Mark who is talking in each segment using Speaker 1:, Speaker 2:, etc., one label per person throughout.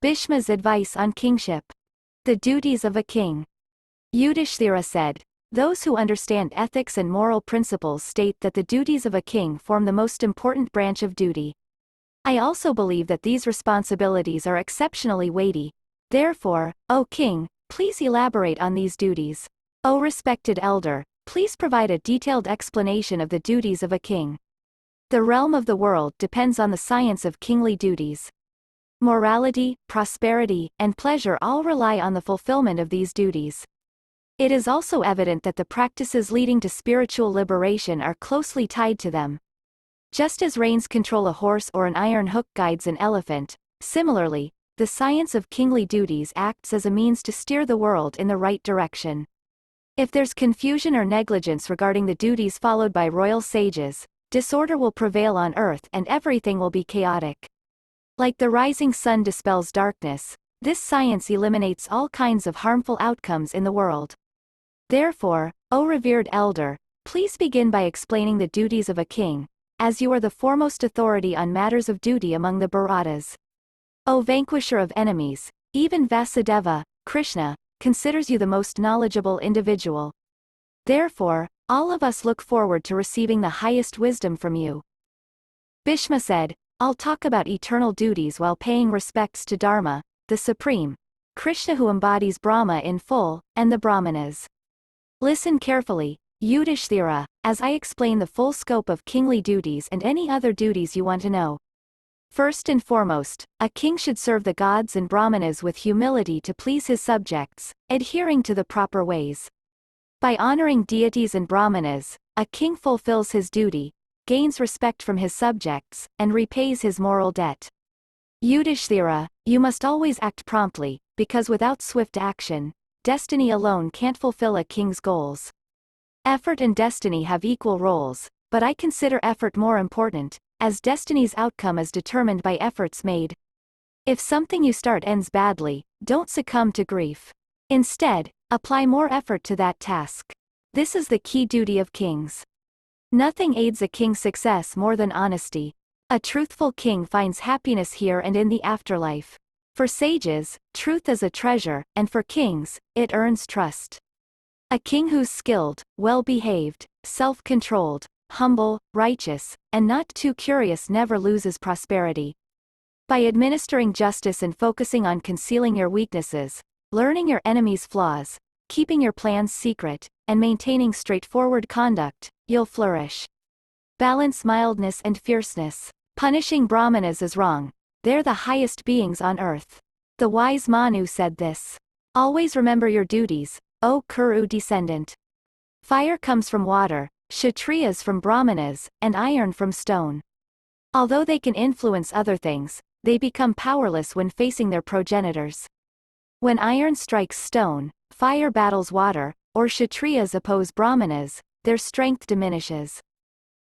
Speaker 1: Bhishma's advice on kingship. The duties of a king. Yudhishthira said, "Those who understand ethics and moral principles state that the duties of a king form the most important branch of duty. I also believe that these responsibilities are exceptionally weighty. Therefore, O king, please elaborate on these duties. O respected elder, please provide a detailed explanation of the duties of a king." The realm of the world depends on the science of kingly duties. Morality, prosperity, and pleasure all rely on the fulfillment of these duties. It is also evident that the practices leading to spiritual liberation are closely tied to them. Just as reins control a horse or an iron hook guides an elephant, similarly, the science of kingly duties acts as a means to steer the world in the right direction. If there's confusion or negligence regarding the duties followed by royal sages, disorder will prevail on earth and everything will be chaotic. Like the rising sun dispels darkness, this science eliminates all kinds of harmful outcomes in the world. Therefore, O revered elder, please begin by explaining the duties of a king, as you are the foremost authority on matters of duty among the Bharatas. O vanquisher of enemies, even Vasudeva, Krishna, considers you the most knowledgeable individual. Therefore, all of us look forward to receiving the highest wisdom from you. Bhishma said, "I'll talk about eternal duties while paying respects to Dharma, the Supreme, Krishna who embodies Brahma in full, and the Brahmanas. Listen carefully, Yudhishthira, as I explain the full scope of kingly duties and any other duties you want to know. First and foremost, a king should serve the gods and Brahmanas with humility to please his subjects, adhering to the proper ways. By honoring deities and Brahmanas, a king fulfills his duty, gains respect from his subjects, and repays his moral debt. Yudhishthira, you must always act promptly, because without swift action, destiny alone can't fulfill a king's goals. Effort and destiny have equal roles, but I consider effort more important, as destiny's outcome is determined by efforts made. If something you start ends badly, don't succumb to grief. Instead, apply more effort to that task. This is the key duty of kings. Nothing aids a king's success more than honesty. A truthful king finds happiness here and in the afterlife. For sages, truth is a treasure, and for kings, it earns trust. A king who's skilled, well-behaved, self-controlled, humble, righteous, and not too curious never loses prosperity. By administering justice and focusing on concealing your weaknesses, learning your enemy's flaws, keeping your plans secret, and maintaining straightforward conduct, you'll flourish. Balance mildness and fierceness. Punishing Brahmanas is wrong. They're the highest beings on earth. The wise Manu said this. Always remember your duties, O Kuru descendant. Fire comes from water, Kshatriyas from Brahmanas, and iron from stone. Although they can influence other things, they become powerless when facing their progenitors. When iron strikes stone, fire battles water, or Kshatriyas oppose Brahmanas, their strength diminishes.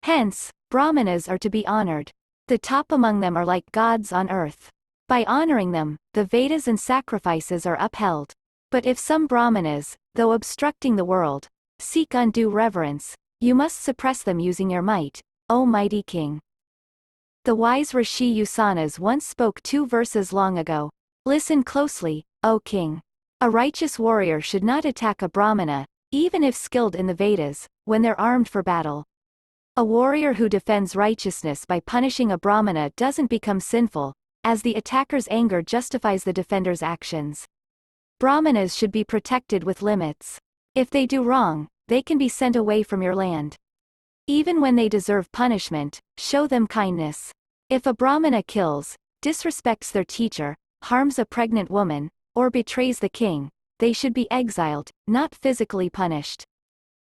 Speaker 1: Hence, Brahmanas are to be honored. The top among them are like gods on earth. By honoring them, the Vedas and sacrifices are upheld. But if some Brahmanas, though obstructing the world, seek undue reverence, you must suppress them using your might, O mighty king. The wise Rishi Usanas once spoke 2 verses long ago. Listen closely, O king. A righteous warrior should not attack a Brahmana, even if skilled in the Vedas, when they're armed for battle. A warrior who defends righteousness by punishing a Brahmana doesn't become sinful, as the attacker's anger justifies the defender's actions. Brahmanas should be protected with limits. If they do wrong, they can be sent away from your land. Even when they deserve punishment, show them kindness. If a Brahmana kills, disrespects their teacher, harms a pregnant woman, or betrays the king, they should be exiled, not physically punished.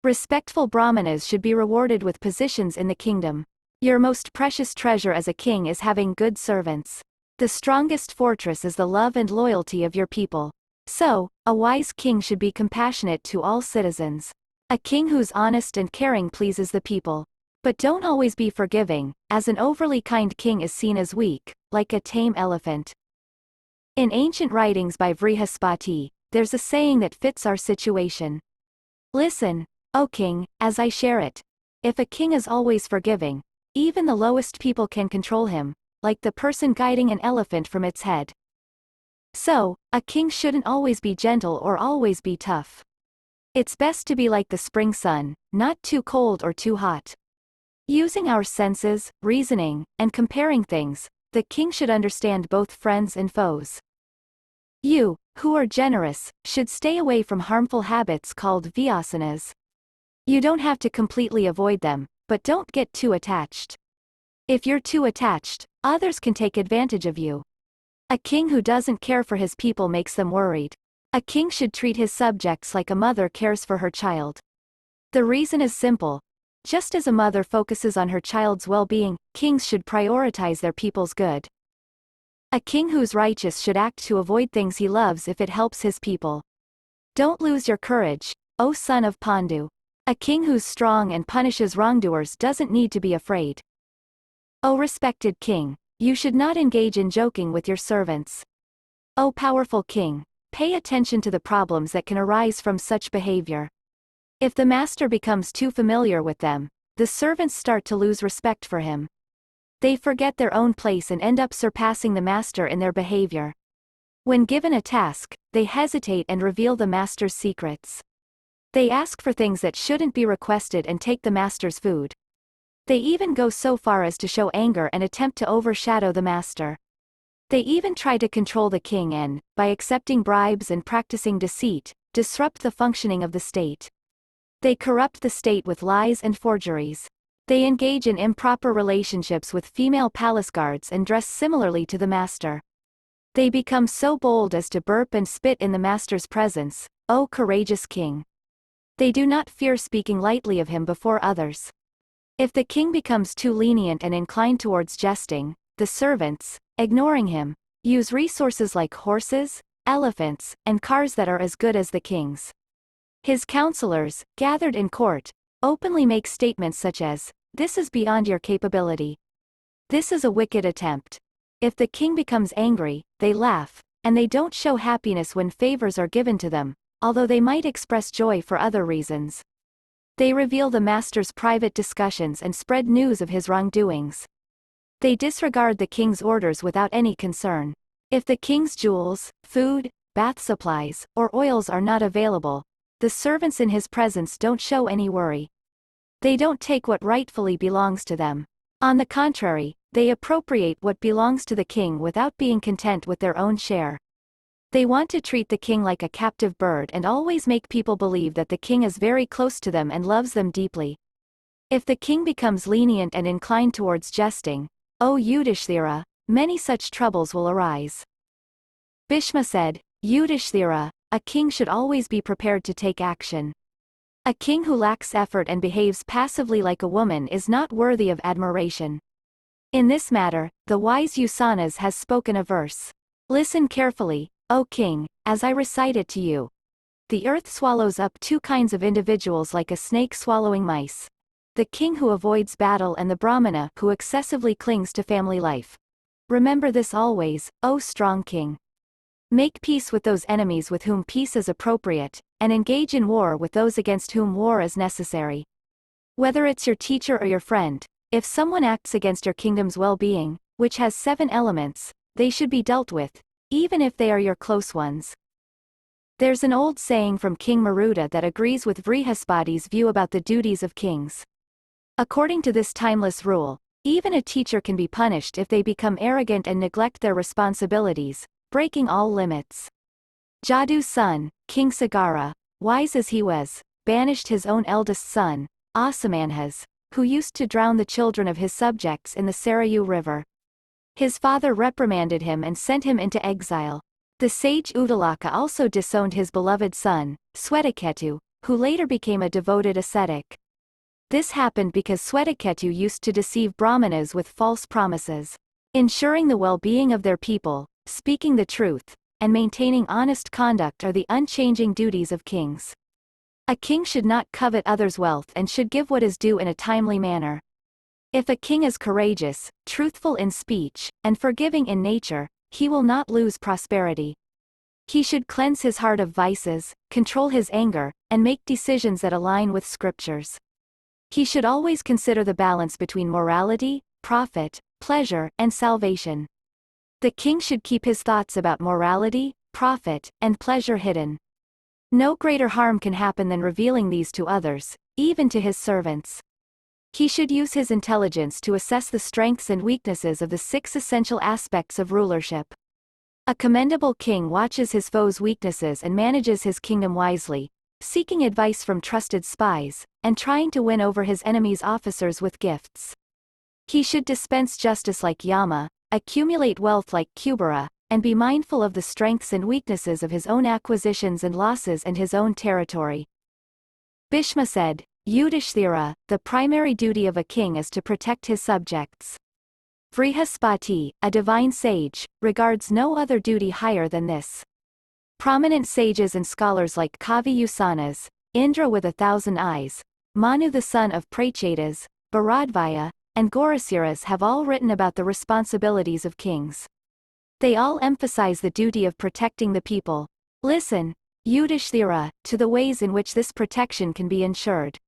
Speaker 1: Respectful Brahmanas should be rewarded with positions in the kingdom. Your most precious treasure as a king is having good servants. The strongest fortress is the love and loyalty of your people. So, a wise king should be compassionate to all citizens. A king who's honest and caring pleases the people. But don't always be forgiving, as an overly kind king is seen as weak, like a tame elephant. In ancient writings by Vrihaspati, there's a saying that fits our situation. Listen, O king, as I share it. If a king is always forgiving, even the lowest people can control him, like the person guiding an elephant from its head. So, a king shouldn't always be gentle or always be tough. It's best to be like the spring sun, not too cold or too hot. Using our senses, reasoning, and comparing things, the king should understand both friends and foes. You, who are generous, should stay away from harmful habits called vyasanas. You don't have to completely avoid them, but don't get too attached. If you're too attached, others can take advantage of you. A king who doesn't care for his people makes them worried. A king should treat his subjects like a mother cares for her child. The reason is simple. Just as a mother focuses on her child's well-being, kings should prioritize their people's good. A king who's righteous should act to avoid things he loves if it helps his people. Don't lose your courage, O son of Pandu. A king who's strong and punishes wrongdoers doesn't need to be afraid. O respected king, you should not engage in joking with your servants. O powerful king, pay attention to the problems that can arise from such behavior. If the master becomes too familiar with them, the servants start to lose respect for him. They forget their own place and end up surpassing the master in their behavior. When given a task, they hesitate and reveal the master's secrets. They ask for things that shouldn't be requested and take the master's food. They even go so far as to show anger and attempt to overshadow the master. They even try to control the king and, by accepting bribes and practicing deceit, disrupt the functioning of the state. They corrupt the state with lies and forgeries. They engage in improper relationships with female palace guards and dress similarly to the master. They become so bold as to burp and spit in the master's presence, O courageous king. They do not fear speaking lightly of him before others. If the king becomes too lenient and inclined towards jesting, the servants, ignoring him, use resources like horses, elephants, and cars that are as good as the king's. His counselors, gathered in court, openly make statements such as, "This is beyond your capability. This is a wicked attempt." If the king becomes angry, they laugh, and they don't show happiness when favors are given to them, although they might express joy for other reasons. They reveal the master's private discussions and spread news of his wrongdoings. They disregard the king's orders without any concern. If the king's jewels, food, bath supplies, or oils are not available, the servants in his presence don't show any worry. They don't take what rightfully belongs to them. On the contrary, they appropriate what belongs to the king without being content with their own share. They want to treat the king like a captive bird and always make people believe that the king is very close to them and loves them deeply. If the king becomes lenient and inclined towards jesting, O Yudhishthira, many such troubles will arise. Bhishma said, Yudhishthira, a king should always be prepared to take action. A king who lacks effort and behaves passively like a woman is not worthy of admiration. In this matter, the wise Usanas has spoken a verse. Listen carefully, O king, as I recite it to you. The earth swallows up two kinds of individuals like a snake swallowing mice. The king who avoids battle and the Brahmana who excessively clings to family life. Remember this always, O strong king. Make peace with those enemies with whom peace is appropriate, and engage in war with those against whom war is necessary. Whether it's your teacher or your friend, if someone acts against your kingdom's well-being, which has 7 elements, they should be dealt with, even if they are your close ones. There's an old saying from King Maruda that agrees with Vrihaspati's view about the duties of kings. According to this timeless rule, even a teacher can be punished if they become arrogant and neglect their responsibilities, breaking all limits. Jadu's son, King Sagara, wise as he was, banished his own eldest son, Asamanhas, who used to drown the children of his subjects in the Sarayu River. His father reprimanded him and sent him into exile. The sage Uddalaka also disowned his beloved son, Swetaketu, who later became a devoted ascetic. This happened because Swetaketu used to deceive Brahmanas with false promises. Ensuring the well-being of their people, speaking the truth, and maintaining honest conduct are the unchanging duties of kings. A king should not covet others' wealth and should give what is due in a timely manner. If a king is courageous, truthful in speech, and forgiving in nature, he will not lose prosperity. He should cleanse his heart of vices, control his anger, and make decisions that align with scriptures. He should always consider the balance between morality, profit, pleasure, and salvation. The king should keep his thoughts about morality, profit, and pleasure hidden. No greater harm can happen than revealing these to others, even to his servants. He should use his intelligence to assess the strengths and weaknesses of the 6 essential aspects of rulership. A commendable king watches his foes' weaknesses and manages his kingdom wisely, seeking advice from trusted spies, and trying to win over his enemies' officers with gifts. He should dispense justice like Yama, accumulate wealth like Kubera, and be mindful of the strengths and weaknesses of his own acquisitions and losses and his own territory. Bhishma said, Yudhishthira, the primary duty of a king is to protect his subjects. Vrihaspati, a divine sage, regards no other duty higher than this. Prominent sages and scholars like Kavi Usanas, Indra with 1,000 eyes, Manu the son of Prachetas, Bharadvaya, and Gaurasuras have all written about the responsibilities of kings. They all emphasize the duty of protecting the people. Listen, Yudhishthira, to the ways in which this protection can be ensured.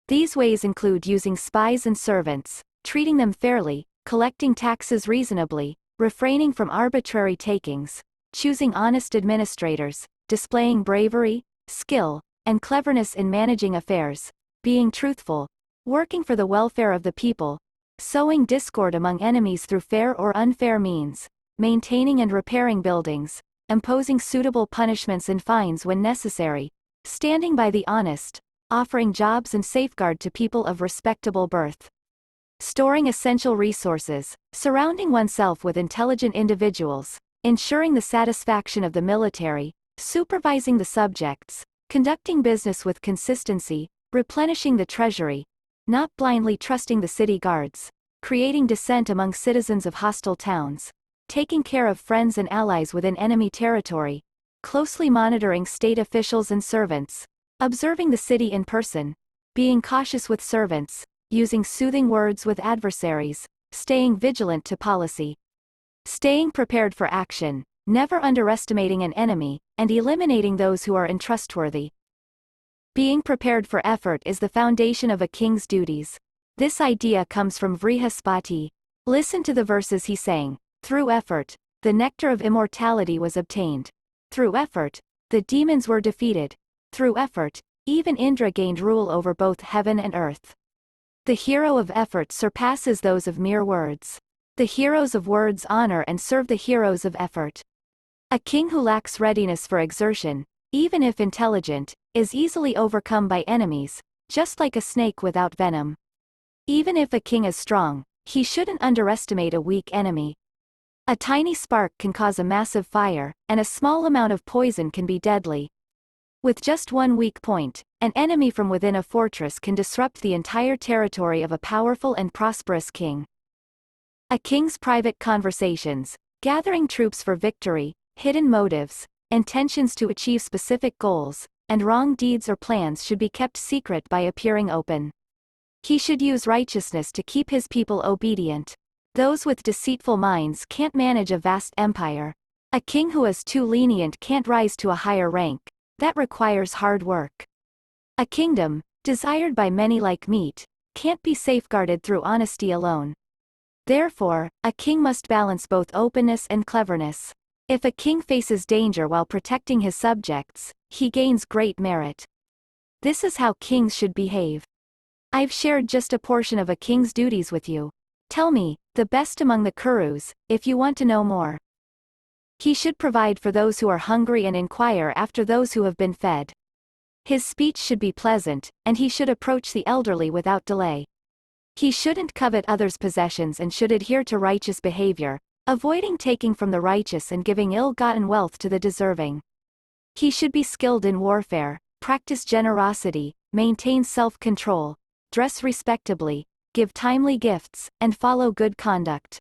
Speaker 1: These ways include using spies and servants, treating them fairly, collecting taxes reasonably, refraining from arbitrary takings, choosing honest administrators, displaying bravery, skill, and cleverness in managing affairs, being truthful, working for the welfare of the people, sowing discord among enemies through fair or unfair means, maintaining and repairing buildings, imposing suitable punishments and fines when necessary, standing by the honest, offering jobs and safeguard to people of respectable birth, storing essential resources, surrounding oneself with intelligent individuals, ensuring the satisfaction of the military, supervising the subjects, conducting business with consistency, replenishing the treasury, not blindly trusting the city guards, creating dissent among citizens of hostile towns, taking care of friends and allies within enemy territory, closely monitoring state officials and servants, observing the city in person, being cautious with servants, using soothing words with adversaries, staying vigilant to policy, staying prepared for action, never underestimating an enemy, and eliminating those who are untrustworthy. Being prepared for effort is the foundation of a king's duties. This idea comes from Vrihaspati. Listen to the verses he sang. Through effort, the nectar of immortality was obtained. Through effort, the demons were defeated. Through effort, even Indra gained rule over both heaven and earth. The hero of effort surpasses those of mere words. The heroes of words honor and serve the heroes of effort. A king who lacks readiness for exertion, even if intelligent, is easily overcome by enemies, just like a snake without venom. Even if a king is strong, he shouldn't underestimate a weak enemy. A tiny spark can cause a massive fire, and a small amount of poison can be deadly. With just one weak point, an enemy from within a fortress can disrupt the entire territory of a powerful and prosperous king. A king's private conversations, gathering troops for victory, hidden motives, intentions to achieve specific goals, and wrong deeds or plans should be kept secret by appearing open. He should use righteousness to keep his people obedient. Those with deceitful minds can't manage a vast empire. A king who is too lenient can't rise to a higher rank. That requires hard work. A kingdom, desired by many like meat, can't be safeguarded through honesty alone. Therefore, a king must balance both openness and cleverness. If a king faces danger while protecting his subjects, he gains great merit. This is how kings should behave. I've shared just a portion of a king's duties with you. Tell me, the best among the Kurus, if you want to know more. He should provide for those who are hungry and inquire after those who have been fed. His speech should be pleasant, and he should approach the elderly without delay. He shouldn't covet others' possessions and should adhere to righteous behavior, avoiding taking from the righteous and giving ill-gotten wealth to the deserving. He should be skilled in warfare, practice generosity, maintain self-control, dress respectably, give timely gifts, and follow good conduct.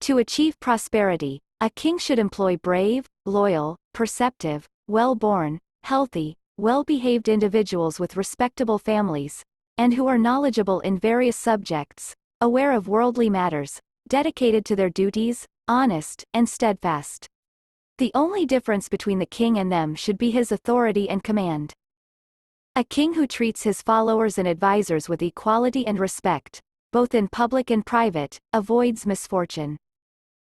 Speaker 1: To achieve prosperity, a king should employ brave, loyal, perceptive, well-born, healthy, well-behaved individuals with respectable families, and who are knowledgeable in various subjects, aware of worldly matters, dedicated to their duties, honest, and steadfast. The only difference between the king and them should be his authority and command. A king who treats his followers and advisors with equality and respect, both in public and private, avoids misfortune.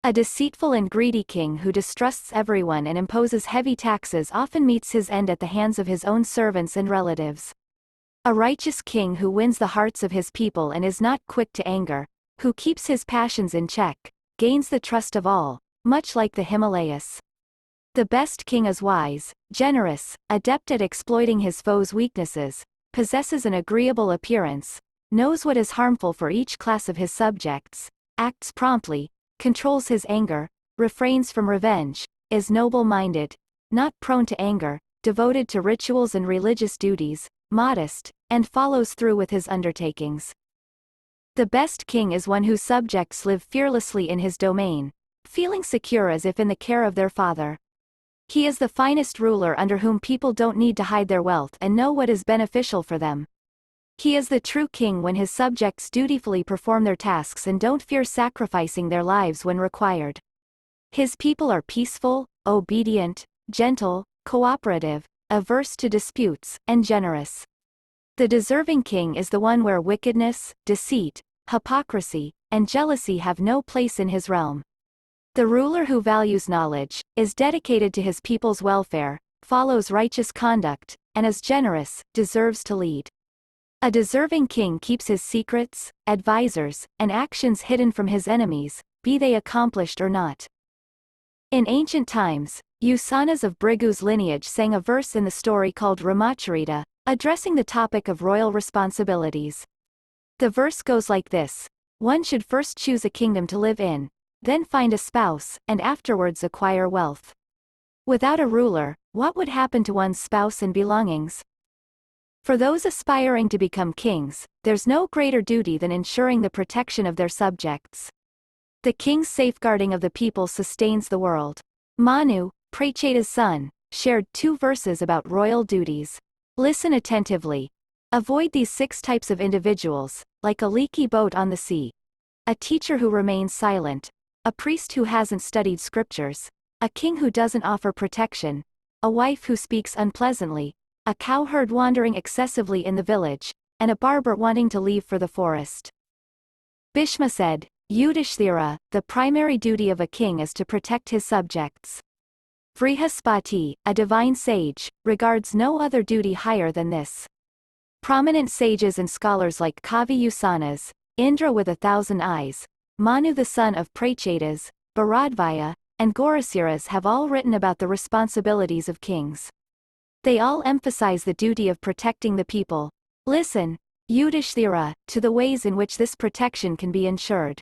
Speaker 1: A deceitful and greedy king who distrusts everyone and imposes heavy taxes often meets his end at the hands of his own servants and relatives. A righteous king who wins the hearts of his people and is not quick to anger, who keeps his passions in check, gains the trust of all, much like the Himalayas. The best king is wise, generous, adept at exploiting his foes' weaknesses, possesses an agreeable appearance, knows what is harmful for each class of his subjects, acts promptly, controls his anger, refrains from revenge, is noble-minded, not prone to anger, devoted to rituals and religious duties, modest, and follows through with his undertakings. The best king is one whose subjects live fearlessly in his domain, feeling secure as if in the care of their father. He is the finest ruler under whom people don't need to hide their wealth and know what is beneficial for them. He is the true king when his subjects dutifully perform their tasks and don't fear sacrificing their lives when required. His people are peaceful, obedient, gentle, cooperative, averse to disputes, and generous. The deserving king is the one where wickedness, deceit, hypocrisy, and jealousy have no place in his realm. The ruler who values knowledge, is dedicated to his people's welfare, follows righteous conduct, and is generous, deserves to lead. A deserving king keeps his secrets, advisors, and actions hidden from his enemies, be they accomplished or not. In ancient times, Usanas of Brigu's lineage sang a verse in the story called Ramacharita, addressing the topic of royal responsibilities. The verse goes like this: one should first choose a kingdom to live in, then find a spouse, and afterwards acquire wealth. Without a ruler, what would happen to one's spouse and belongings? For those aspiring to become kings, there's no greater duty than ensuring the protection of their subjects. The king's safeguarding of the people sustains the world. Manu, Pracheta's son, shared 2 verses about royal duties. Listen attentively. Avoid these 6 types of individuals, like a leaky boat on the sea. A teacher who remains silent. A priest who hasn't studied scriptures. A king who doesn't offer protection. A wife who speaks unpleasantly. A cowherd wandering excessively in the village, and a barber wanting to leave for the forest. Bhishma said, Yudhishthira, the primary duty of a king is to protect his subjects. Vrihaspati, a divine sage, regards no other duty higher than this. Prominent sages and scholars like Kavi Usanas, Indra with 1,000 eyes, Manu the son of Prachetas, Bharadvaya, and Gaurasiras have all written about the responsibilities of kings. They all emphasize the duty of protecting the people. Listen, Yudhishthira, to the ways in which this protection can be ensured.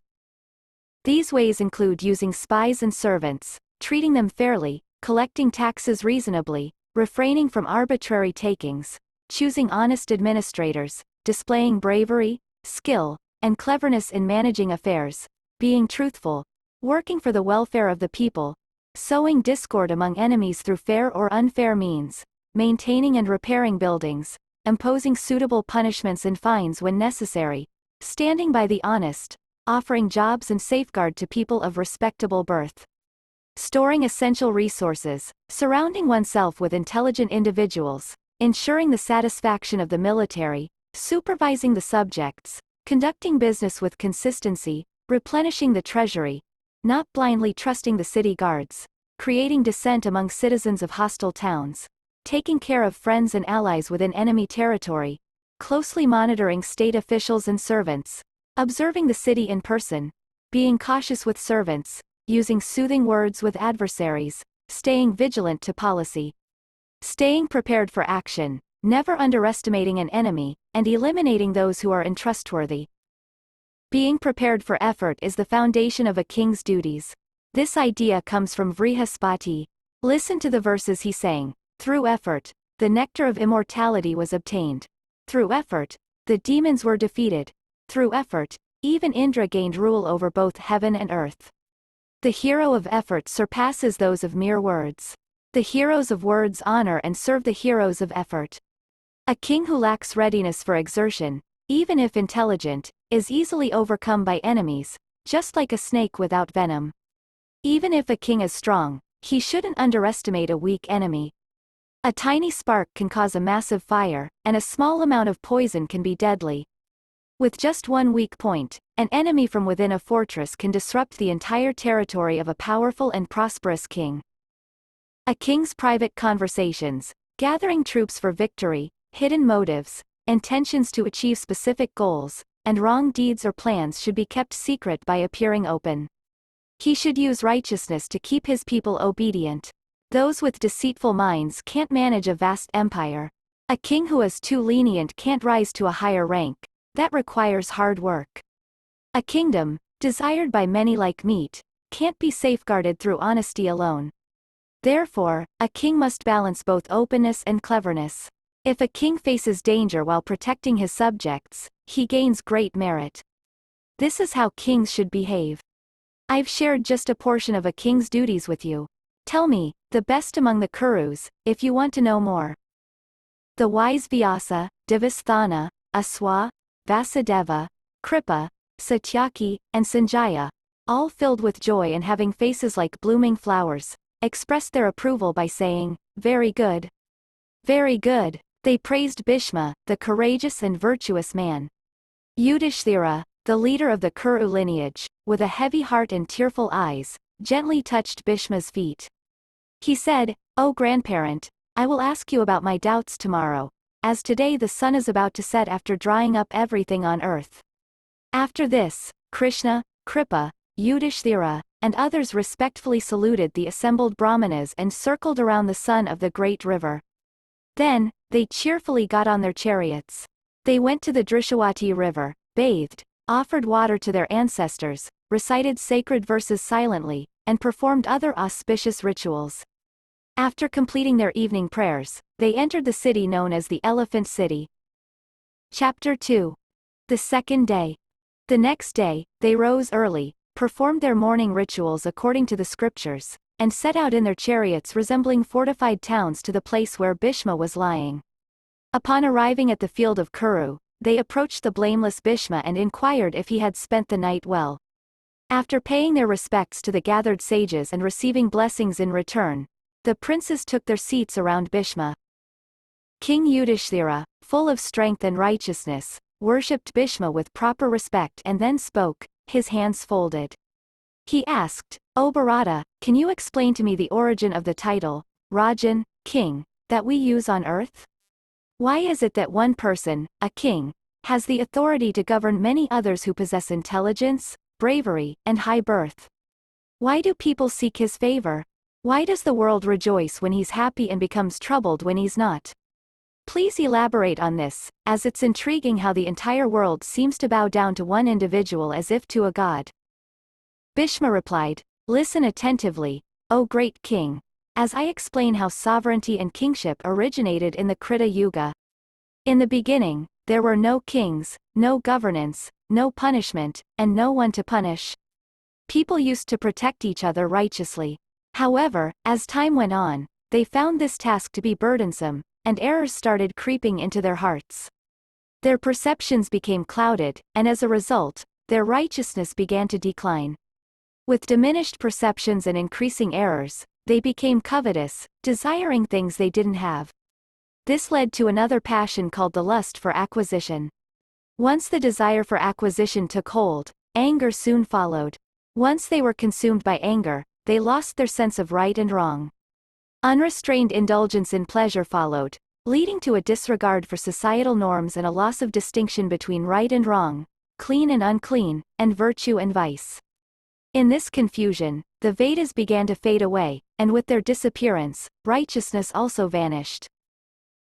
Speaker 1: These ways include using spies and servants, treating them fairly, collecting taxes reasonably, refraining from arbitrary takings, choosing honest administrators, displaying bravery, skill, and cleverness in managing affairs, being truthful, working for the welfare of the people, sowing discord among enemies through fair or unfair means, maintaining and repairing buildings, imposing suitable punishments and fines when necessary, standing by the honest, offering jobs and safeguard to people of respectable birth, storing essential resources, surrounding oneself with intelligent individuals, ensuring the satisfaction of the military, supervising the subjects, conducting business with consistency, replenishing the treasury, not blindly trusting the city guards, creating dissent among citizens of hostile towns, taking care of friends and allies within enemy territory, closely monitoring state officials and servants, observing the city in person, being cautious with servants, using soothing words with adversaries, staying vigilant to policy, staying prepared for action, never underestimating an enemy, and eliminating those who are untrustworthy. Being prepared for effort is the foundation of a king's duties. This idea comes from Vrihaspati. Listen to the verses he sang. Through effort, the nectar of immortality was obtained. Through effort, the demons were defeated. Through effort, even Indra gained rule over both heaven and earth. The hero of effort surpasses those of mere words. The heroes of words honor and serve the heroes of effort. A king who lacks readiness for exertion, even if intelligent, is easily overcome by enemies, just like a snake without venom. Even if a king is strong, he shouldn't underestimate a weak enemy. A tiny spark can cause a massive fire, and a small amount of poison can be deadly. With just one weak point, an enemy from within a fortress can disrupt the entire territory of a powerful and prosperous king. A king's private conversations, gathering troops for victory, hidden motives, intentions to achieve specific goals, and wrong deeds or plans should be kept secret by appearing open. He should use righteousness to keep his people obedient. Those with deceitful minds can't manage a vast empire. A king who is too lenient can't rise to a higher rank. That requires hard work. A kingdom, desired by many like meat, can't be safeguarded through honesty alone. Therefore, a king must balance both openness and cleverness. If a king faces danger while protecting his subjects, he gains great merit. This is how kings should behave. I've shared just a portion of a king's duties with you. Tell me, the best among the Kurus, if you want to know more. The wise Vyasa, Devasthana, Aswa, Vasudeva, Kripa, Satyaki, and Sanjaya, all filled with joy and having faces like blooming flowers, expressed their approval by saying, "Very good. Very good." They praised Bhishma, the courageous and virtuous man. Yudhishthira, the leader of the Kuru lineage, with a heavy heart and tearful eyes, gently touched Bhishma's feet. He said, "O grandparent, I will ask you about my doubts tomorrow, as today the sun is about to set after drying up everything on earth." After this, Krishna, Kripa, Yudhishthira, and others respectfully saluted the assembled brahmanas and circled around the son of the great river. Then, they cheerfully got on their chariots. They went to the Drishawati river, bathed, offered water to their ancestors, recited sacred verses silently, and performed other auspicious rituals. After completing their evening prayers, they entered the city known as the Elephant City. Chapter 2. The second day. The next day, they rose early, performed their morning rituals according to the scriptures, and set out in their chariots resembling fortified towns to the place where Bhishma was lying. Upon arriving at the field of Kuru, they approached the blameless Bhishma and inquired if he had spent the night well. After paying their respects to the gathered sages and receiving blessings in return, the princes took their seats around Bhishma. King Yudhishthira, full of strength and righteousness, worshipped Bhishma with proper respect and then spoke, his hands folded. He asked, "O Bharata, can you explain to me the origin of the title, Rajan, king, that we use on earth? Why is it that one person, a king, has the authority to govern many others who possess intelligence, bravery, and high birth? Why do people seek his favor? Why does the world rejoice when he's happy and becomes troubled when he's not? Please elaborate on this, as it's intriguing how the entire world seems to bow down to one individual as if to a god." Bhishma replied, "Listen attentively, O great king, as I explain how sovereignty and kingship originated in the Krita Yuga. In the beginning, there were no kings, no governance, no punishment, and no one to punish. People used to protect each other righteously. However, as time went on, they found this task to be burdensome, and errors started creeping into their hearts. Their perceptions became clouded, and as a result, their righteousness began to decline. With diminished perceptions and increasing errors, they became covetous, desiring things they didn't have. This led to another passion called the lust for acquisition. Once the desire for acquisition took hold, anger soon followed. Once they were consumed by anger, they lost their sense of right and wrong. Unrestrained indulgence in pleasure followed, leading to a disregard for societal norms and a loss of distinction between right and wrong, clean and unclean, and virtue and vice. In this confusion, the Vedas began to fade away, and with their disappearance, righteousness also vanished.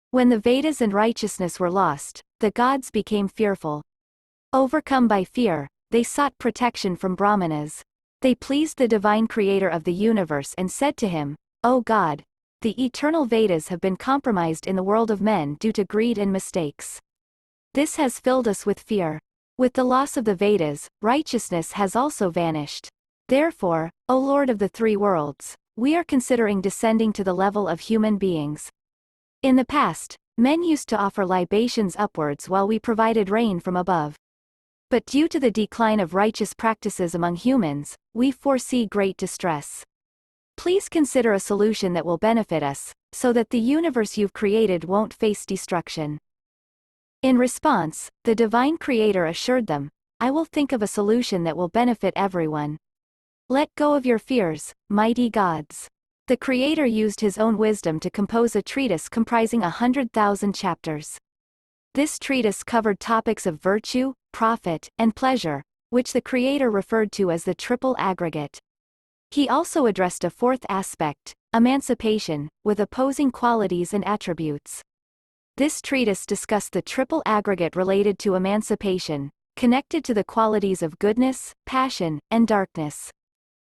Speaker 1: When the Vedas and righteousness were lost, the gods became fearful. Overcome by fear, they sought protection from Brahmanas. They pleased the divine creator of the universe and said to him, "O God, the eternal Vedas have been compromised in the world of men due to greed and mistakes. This has filled us with fear. With the loss of the Vedas, righteousness has also vanished. Therefore, O Lord of the three worlds, we are considering descending to the level of human beings. In the past, men used to offer libations upwards while we provided rain from above. But due to the decline of righteous practices among humans, we foresee great distress. Please consider a solution that will benefit us, so that the universe you've created won't face destruction." In response, the divine creator assured them, "I will think of a solution that will benefit everyone. Let go of your fears, mighty gods." The creator used his own wisdom to compose a treatise comprising 100,000 chapters. This treatise covered topics of virtue, profit, and pleasure, which the creator referred to as the triple aggregate. He also addressed a fourth aspect, emancipation, with opposing qualities and attributes. This treatise discussed the triple aggregate related to emancipation, connected to the qualities of goodness, passion, and darkness.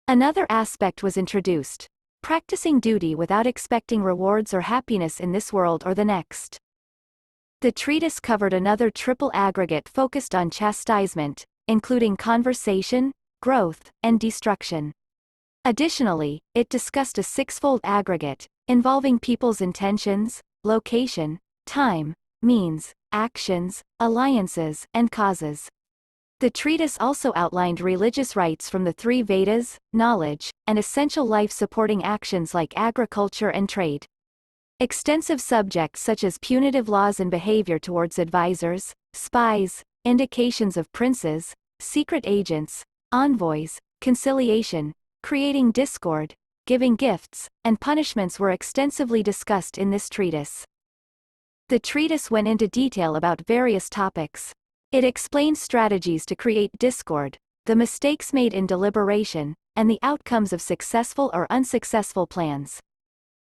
Speaker 1: Another aspect was introduced, practicing duty without expecting rewards or happiness in this world or the next. The treatise covered another triple aggregate focused on chastisement, including conversation, growth, and destruction. Additionally, it discussed a sixfold aggregate, involving people's intentions, location, time, means, actions, alliances, and causes. The treatise also outlined religious rites from the three Vedas, knowledge, and essential life-supporting actions like agriculture and trade. Extensive subjects such as punitive laws and behavior towards advisors, spies, indications of princes, secret agents, envoys, conciliation, creating discord, giving gifts, and punishments were extensively discussed in this treatise. The treatise went into detail about various topics. It explained strategies to create discord, the mistakes made in deliberation, and the outcomes of successful or unsuccessful plans.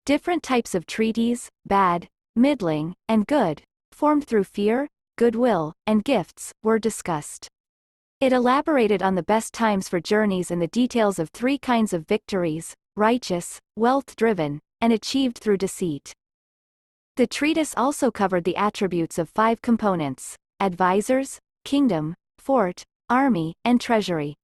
Speaker 1: Different types of treaties, bad, middling, and good, formed through fear, goodwill, and gifts, were discussed. It elaborated on the best times for journeys and the details of three kinds of victories, righteous, wealth-driven, and achieved through deceit. The treatise also covered the attributes of 5 components: advisors, kingdom, fort, army, and treasury.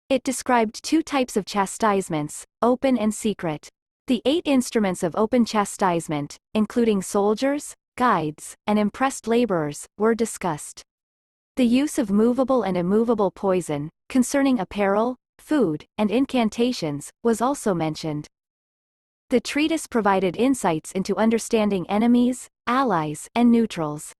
Speaker 1: It described 2 types of chastisements, open and secret. The 8 instruments of open chastisement, including soldiers, guides, and impressed laborers, were discussed. The use of movable and immovable poison, concerning apparel, food, and incantations, was also mentioned. The treatise provided insights into understanding enemies, allies, and neutrals.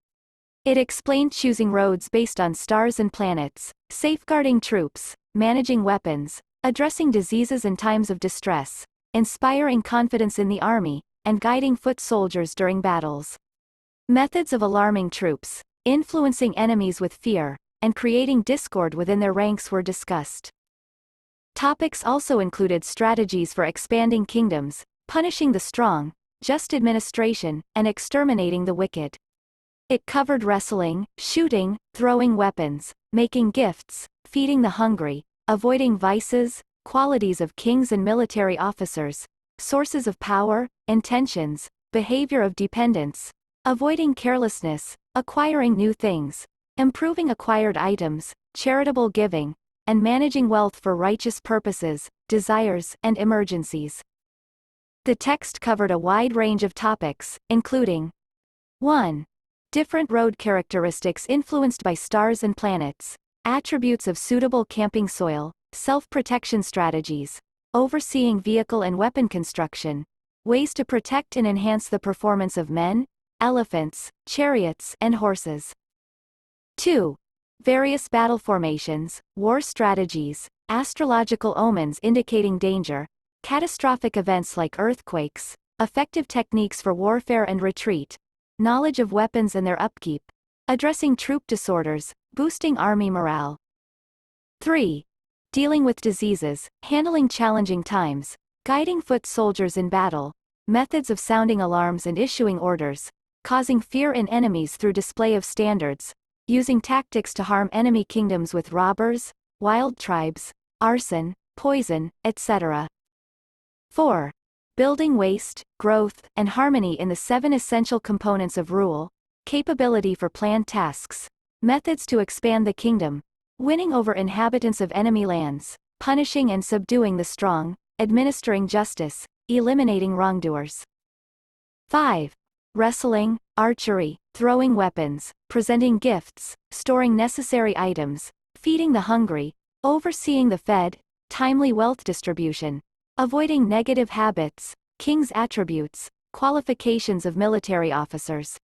Speaker 1: It explained choosing roads based on stars and planets, safeguarding troops, managing weapons, addressing diseases in times of distress, inspiring confidence in the army, and guiding foot soldiers during battles. Methods of alarming troops, influencing enemies with fear, and creating discord within their ranks were discussed. Topics also included strategies for expanding kingdoms, punishing the strong, just administration, and exterminating the wicked. It covered wrestling, shooting, throwing weapons, making gifts, feeding the hungry, avoiding vices, qualities of kings and military officers, sources of power, intentions, behavior of dependence, avoiding carelessness, acquiring new things, improving acquired items, charitable giving, and managing wealth for righteous purposes, desires, and emergencies. The text covered a wide range of topics, including 1. Different road characteristics influenced by stars and planets, attributes of suitable camping soil, self-protection strategies, overseeing vehicle and weapon construction, ways to protect and enhance the performance of men, elephants, chariots, and horses. 2. Various battle formations, war strategies, astrological omens indicating danger, catastrophic events like earthquakes, effective techniques for warfare and retreat, knowledge of weapons and their upkeep, addressing troop disorders, boosting army morale. 3. Dealing with diseases, handling challenging times, guiding foot soldiers in battle, methods of sounding alarms and issuing orders, causing fear in enemies through display of standards, using tactics to harm enemy kingdoms with robbers, wild tribes, arson, poison, etc. 4. Building waste, growth, and harmony in the 7 essential components of rule, capability for planned tasks, methods to expand the kingdom, winning over inhabitants of enemy lands, punishing and subduing the strong, administering justice, eliminating wrongdoers. 5. Wrestling, archery, throwing weapons, presenting gifts, storing necessary items, feeding the hungry, overseeing the fed, timely wealth distribution, avoiding negative habits, king's attributes, qualifications of military officers.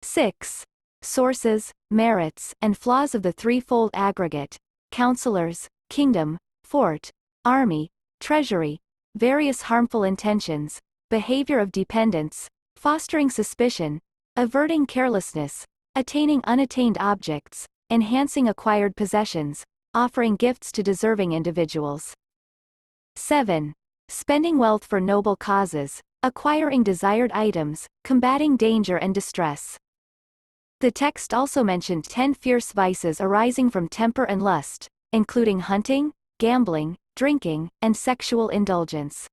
Speaker 1: 6. sources, merits, and flaws of the threefold aggregate: counselors, kingdom, fort, army, treasury, various harmful intentions, behavior of dependence, fostering suspicion, averting carelessness, attaining unattained objects, enhancing acquired possessions, offering gifts to deserving individuals. 7. Spending wealth for noble causes, acquiring desired items, combating danger and distress. The text also mentioned 10 fierce vices arising from temper and lust, including hunting, gambling, drinking, and sexual indulgence.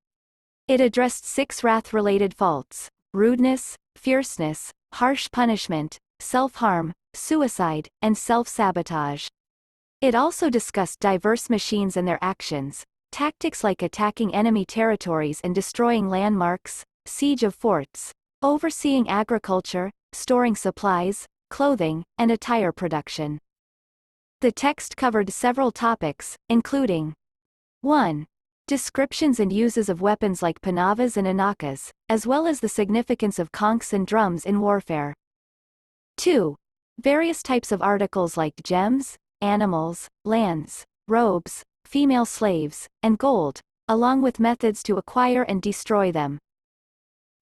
Speaker 1: It addressed 6 wrath-related faults: rudeness, fierceness, harsh punishment, self-harm, suicide, and self-sabotage. It also discussed diverse machines and their actions, tactics like attacking enemy territories and destroying landmarks, siege of forts, overseeing agriculture, storing supplies, clothing, and attire production. The text covered several topics, including 1. Descriptions and uses of weapons like panavas and anakas, as well as the significance of conchs and drums in warfare. 2. Various types of articles like gems, animals, lands, robes, female slaves, and gold, along with methods to acquire and destroy them.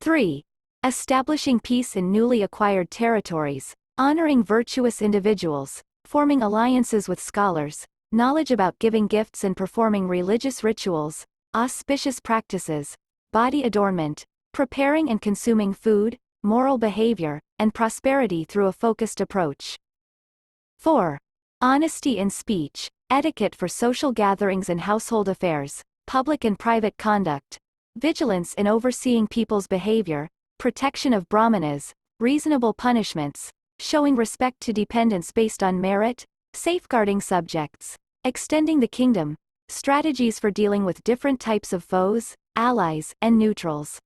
Speaker 1: 3. Establishing peace in newly acquired territories, honoring virtuous individuals, forming alliances with scholars, knowledge about giving gifts and performing religious rituals, auspicious practices, body adornment, preparing and consuming food, moral behavior, and prosperity through a focused approach. 4. Honesty in speech, etiquette for social gatherings and household affairs, public and private conduct, vigilance in overseeing people's behavior, protection of brahmanas, reasonable punishments, showing respect to dependents based on merit, safeguarding subjects, extending the kingdom, strategies for dealing with different types of foes, allies, and neutrals.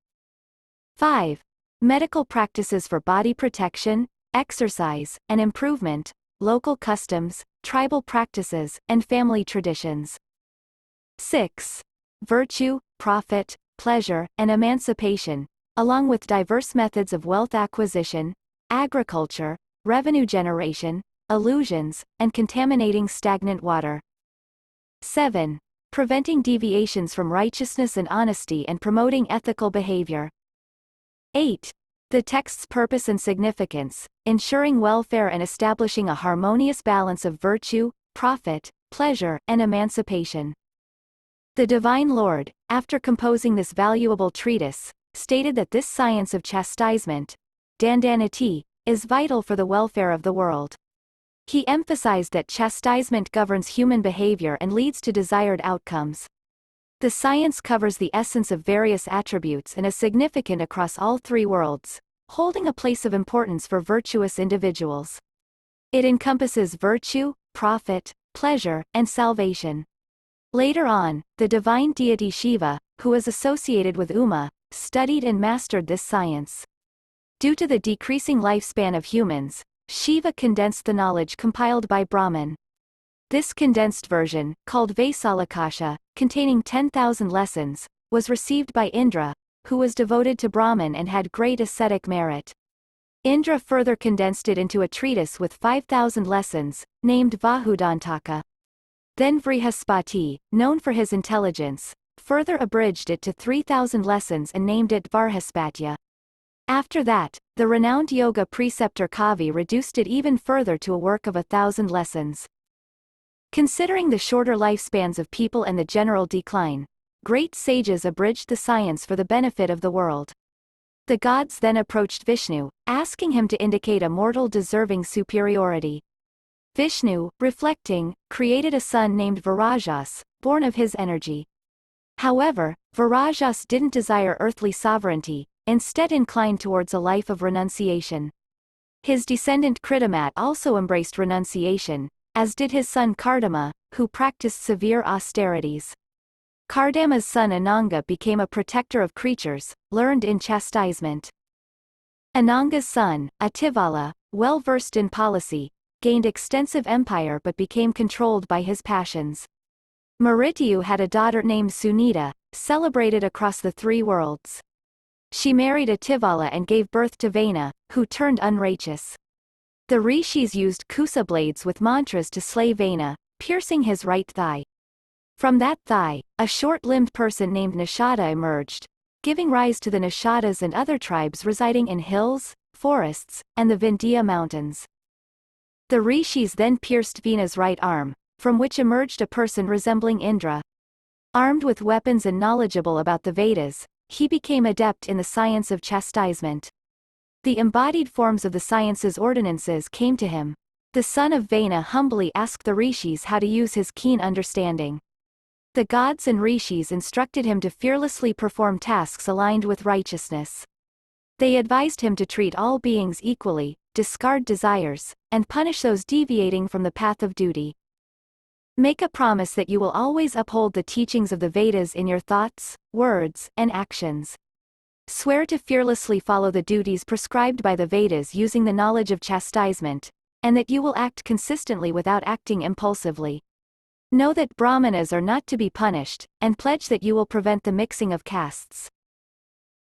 Speaker 1: 5. Medical practices for body protection, exercise, and improvement, local customs, tribal practices, and family traditions. 6. Virtue, profit, pleasure, and emancipation, along with diverse methods of wealth acquisition, agriculture, revenue generation, illusions, and contaminating stagnant water. 7. Preventing deviations from righteousness and honesty and promoting ethical behavior. 8. The text's purpose and significance, ensuring welfare and establishing a harmonious balance of virtue, profit, pleasure, and emancipation. The Divine Lord, after composing this valuable treatise, stated that this science of chastisement, dandaniti, is vital for the welfare of the world. He emphasized that chastisement governs human behavior and leads to desired outcomes. The science covers the essence of various attributes and is significant across all 3 worlds, holding a place of importance for virtuous individuals. It encompasses virtue, profit, pleasure, and salvation. Later on, the divine deity Shiva, who is associated with Uma, studied and mastered this science. Due to the decreasing lifespan of humans, Shiva condensed the knowledge compiled by Brahman. This condensed version, called Vaisalakasha, containing 10,000 lessons, was received by Indra, who was devoted to Brahman and had great ascetic merit. Indra further condensed it into a treatise with 5,000 lessons, named Vahudantaka. Then Vrihaspati, known for his intelligence, further abridged it to 3,000 lessons and named it Varhaspatya. After that, the renowned yoga preceptor Kavi reduced it even further to a work of 1,000 lessons. Considering the shorter lifespans of people and the general decline, great sages abridged the science for the benefit of the world. The gods then approached Vishnu, asking him to indicate a mortal deserving superiority. Vishnu, reflecting, created a son named Virajas, born of his energy. However, Virajas didn't desire earthly sovereignty, instead inclined towards a life of renunciation. His descendant Kritamat also embraced renunciation, as did his son Kardama, who practiced severe austerities. Kardama's son Ananga became a protector of creatures, learned in chastisement. Ananga's son, Ativala, well versed in policy, gained extensive empire but became controlled by his passions. Marityu had a daughter named Sunita, celebrated across the 3 worlds. She married Ativala and gave birth to Vena, who turned unrighteous. The rishis used kusa blades with mantras to slay Vena, piercing his right thigh. From that thigh, a short-limbed person named Nishada emerged, giving rise to the Nishadas and other tribes residing in hills, forests, and the Vindhya mountains. The rishis then pierced Vena's right arm, from which emerged a person resembling Indra. Armed with weapons and knowledgeable about the Vedas, he became adept in the science of chastisement. The embodied forms of the science's ordinances came to him. The son of Vena humbly asked the rishis how to use his keen understanding. The gods and rishis instructed him to fearlessly perform tasks aligned with righteousness. They advised him to treat all beings equally, discard desires, and punish those deviating from the path of duty. Make a promise that you will always uphold the teachings of the Vedas in your thoughts, words, and actions. Swear to fearlessly follow the duties prescribed by the Vedas using the knowledge of chastisement, and that you will act consistently without acting impulsively. Know that Brahmanas are not to be punished, and pledge that you will prevent the mixing of castes.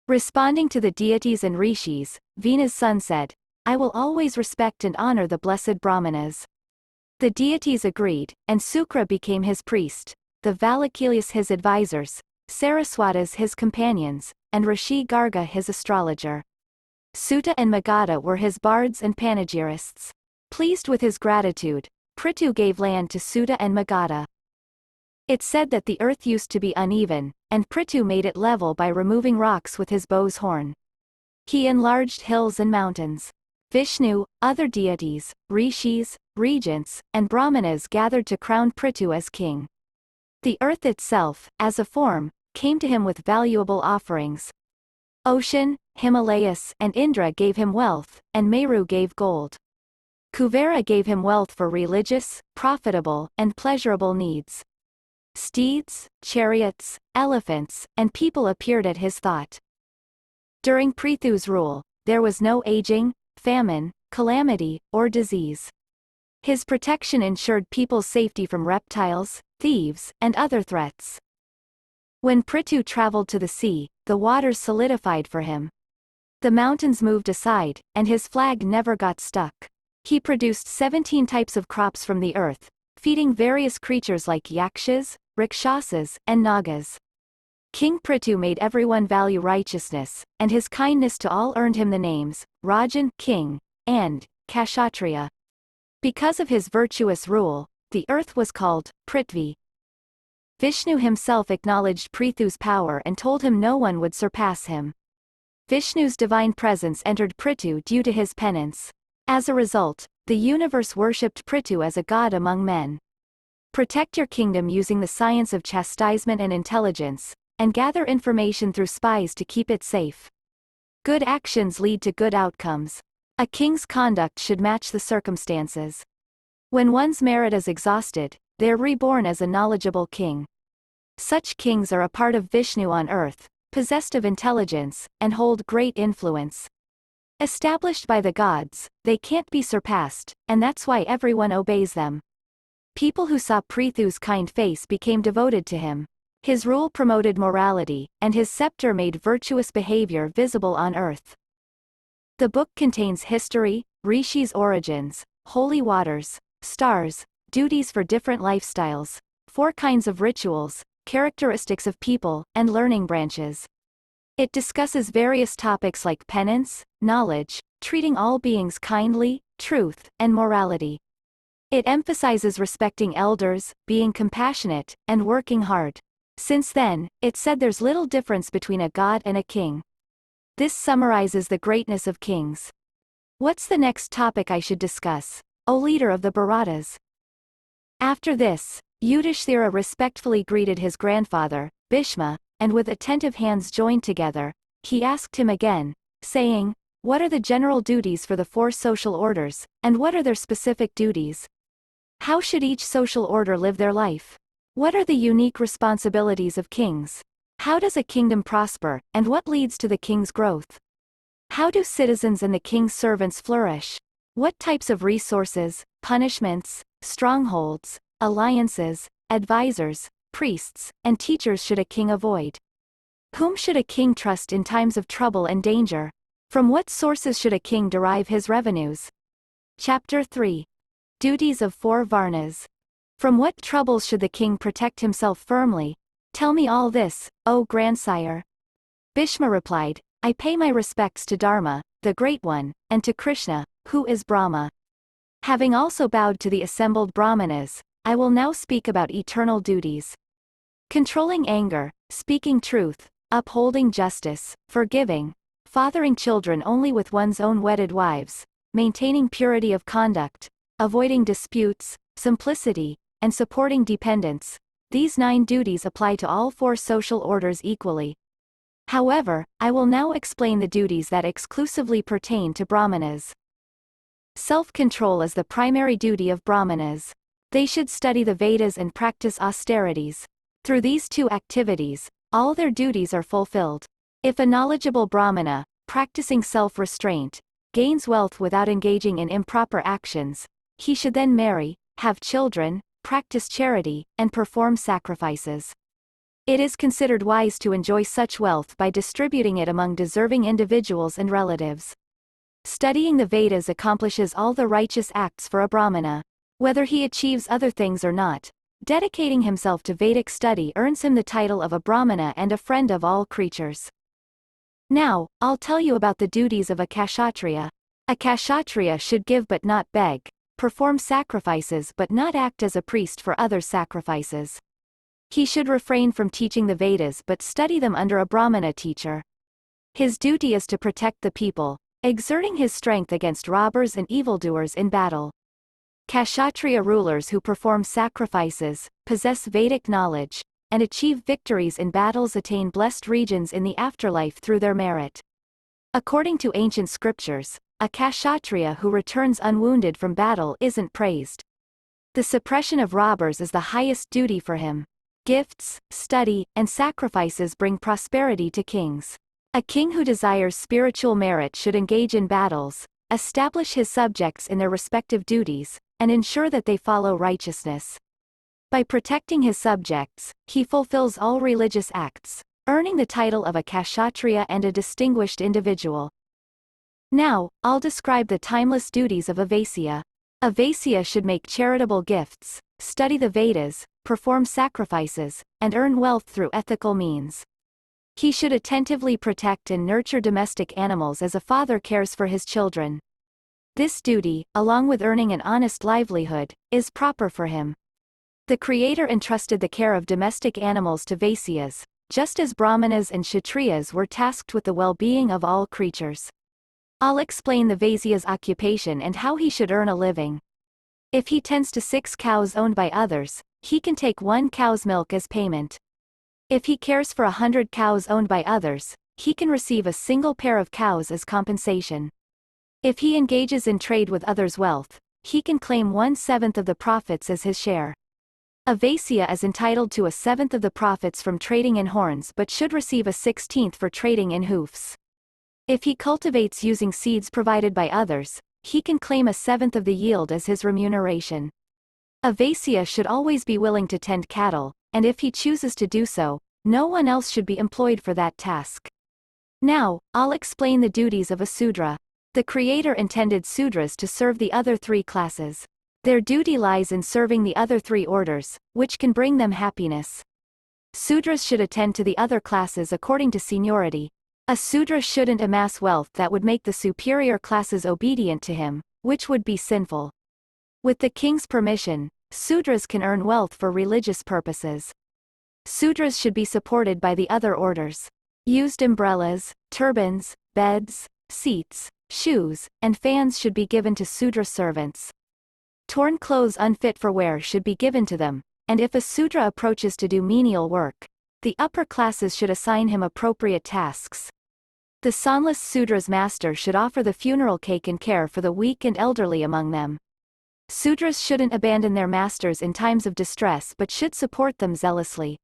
Speaker 1: Responding to the deities and rishis, Vena's son said, "I will always respect and honor the blessed Brahmanas." The deities agreed, and Sukra became his priest, the Valakilas his advisors, Saraswatas his companions, and Rishi Garga his astrologer. Suta and Magadha were his bards and panegyrists. Pleased with his gratitude, Prithu gave land to Suta and Magadha. It said that the earth used to be uneven, and Prithu made it level by removing rocks with his bow's horn. He enlarged hills and mountains. Vishnu, other deities, rishis, regents, and brahmanas gathered to crown Prithu as king. The earth itself, as a form, came to him with valuable offerings. Ocean, Himalayas, and Indra gave him wealth, and Meru gave gold. Kuvera gave him wealth for religious, profitable, and pleasurable needs. Steeds, chariots, elephants, and people appeared at his thought. During Prithu's rule, there was no aging, famine, calamity, or disease. His protection ensured people's safety from reptiles, thieves, and other threats. When Prithu traveled to the sea, the waters solidified for him. The mountains moved aside, and his flag never got stuck. He produced 17 types of crops from the earth, feeding various creatures like yakshas, rakshasas, and nagas. King Prithu made everyone value righteousness, and his kindness to all earned him the names, Rajan, king, and Kshatriya. Because of his virtuous rule, the earth was called Prithvi. Vishnu himself acknowledged Prithu's power and told him no one would surpass him. Vishnu's divine presence entered Prithu due to his penance. As a result, the universe worshipped Prithu as a god among men. Protect your kingdom using the science of chastisement and intelligence, and gather information through spies to keep it safe. Good actions lead to good outcomes. A king's conduct should match the circumstances. When one's merit is exhausted, they are reborn as a knowledgeable king. Such kings are a part of Vishnu on earth, possessed of intelligence, and hold great influence. Established by the gods, they can't be surpassed, and that's why everyone obeys them. People who saw Prithu's kind face became devoted to him. His rule promoted morality, and his scepter made virtuous behavior visible on earth. The book contains history, rishis' origins, holy waters, stars, duties for different lifestyles, 4 kinds of rituals, characteristics of people, and learning branches. It discusses various topics like penance, knowledge, treating all beings kindly, truth, and morality. It emphasizes respecting elders, being compassionate, and working hard. Since then, it said there's little difference between a god and a king. This summarizes the greatness of kings. What's the next topic I should discuss, O leader of the Bharatas? After this, Yudhishthira respectfully greeted his grandfather, Bhishma, and with attentive hands joined together, he asked him again, saying, "What are the general duties for the 4 social orders, and what are their specific duties? How should each social order live their life? What are the unique responsibilities of kings? How does a kingdom prosper, and what leads to the king's growth? How do citizens and the king's servants flourish? What types of resources, punishments, strongholds, alliances, advisors, priests, and teachers should a king avoid? Whom should a king trust in times of trouble and danger? From what sources should a king derive his revenues? Chapter 3. Duties of 4 Varnas. From what troubles should the king protect himself firmly? Tell me all this, O grandsire. Bhishma replied, I pay my respects to Dharma, the Great One, and to Krishna, who is Brahma. Having also bowed to the assembled Brahmanas, I will now speak about eternal duties. Controlling anger, speaking truth, upholding justice, forgiving, fathering children only with one's own wedded wives, maintaining purity of conduct, avoiding disputes, simplicity, and supporting dependents. These 9 duties apply to all 4 social orders equally. However, I will now explain the duties that exclusively pertain to Brahmanas. Self-control is the primary duty of Brahmanas. They should study the Vedas and practice austerities. Through these 2 activities, all their duties are fulfilled. If a knowledgeable Brahmana, practicing self-restraint, gains wealth without engaging in improper actions, he should then marry, have children, practice charity, and perform sacrifices. It is considered wise to enjoy such wealth by distributing it among deserving individuals and relatives. Studying the Vedas accomplishes all the righteous acts for a Brahmana. Whether he achieves other things or not, dedicating himself to Vedic study earns him the title of a Brahmana and a friend of all creatures. Now, I'll tell you about the duties of a Kshatriya. A Kshatriya should give but not beg, perform sacrifices but not act as a priest for other sacrifices. He should refrain from teaching the Vedas but study them under a Brahmana teacher. His duty is to protect the people, exerting his strength against robbers and evildoers in battle. Kshatriya rulers who perform sacrifices, possess Vedic knowledge, and achieve victories in battles attain blessed regions in the afterlife through their merit. According to ancient scriptures, a Kshatriya who returns unwounded from battle isn't praised. The suppression of robbers is the highest duty for him. Gifts, study, and sacrifices bring prosperity to kings. A king who desires spiritual merit should engage in battles, establish his subjects in their respective duties, and ensure that they follow righteousness. By protecting his subjects, he fulfills all religious acts, earning the title of a Kshatriya and a distinguished individual. Now, I'll describe the timeless duties of a Vaisya. A Vaisya should make charitable gifts, study the Vedas, perform sacrifices, and earn wealth through ethical means. He should attentively protect and nurture domestic animals as a father cares for his children. This duty, along with earning an honest livelihood, is proper for him. The Creator entrusted the care of domestic animals to Vaisyas, just as Brahmanas and Kshatriyas were tasked with the well-being of all creatures. I'll explain the Vaisya's occupation and how he should earn a living. If he tends to 6 cows owned by others, he can take 1 cow's milk as payment. If he cares for 100 cows owned by others, he can receive a single pair of cows as compensation. If he engages in trade with others' wealth, he can claim 1/7 of the profits as his share. A Vaisya is entitled to 1/7 of the profits from trading in horns but should receive 1/16 for trading in hoofs. If he cultivates using seeds provided by others, he can claim 1/7 of the yield as his remuneration. A Vaisya should always be willing to tend cattle, and if he chooses to do so, no one else should be employed for that task. Now, I'll explain the duties of a Sudra. The Creator intended Sudras to serve the other 3 classes. Their duty lies in serving the other 3 orders, which can bring them happiness. Sudras should attend to the other classes according to seniority. A Sudra shouldn't amass wealth that would make the superior classes obedient to him, which would be sinful. With the king's permission, Sudras can earn wealth for religious purposes. Sudras should be supported by the other orders. Used umbrellas, turbans, beds, seats, shoes, and fans should be given to Sudra servants. Torn clothes unfit for wear should be given to them, and if a Sudra approaches to do menial work, the upper classes should assign him appropriate tasks. The sonless Sudra's master should offer the funeral cake and care for the weak and elderly among them. Sudras shouldn't abandon their masters in times of distress but should support them zealously.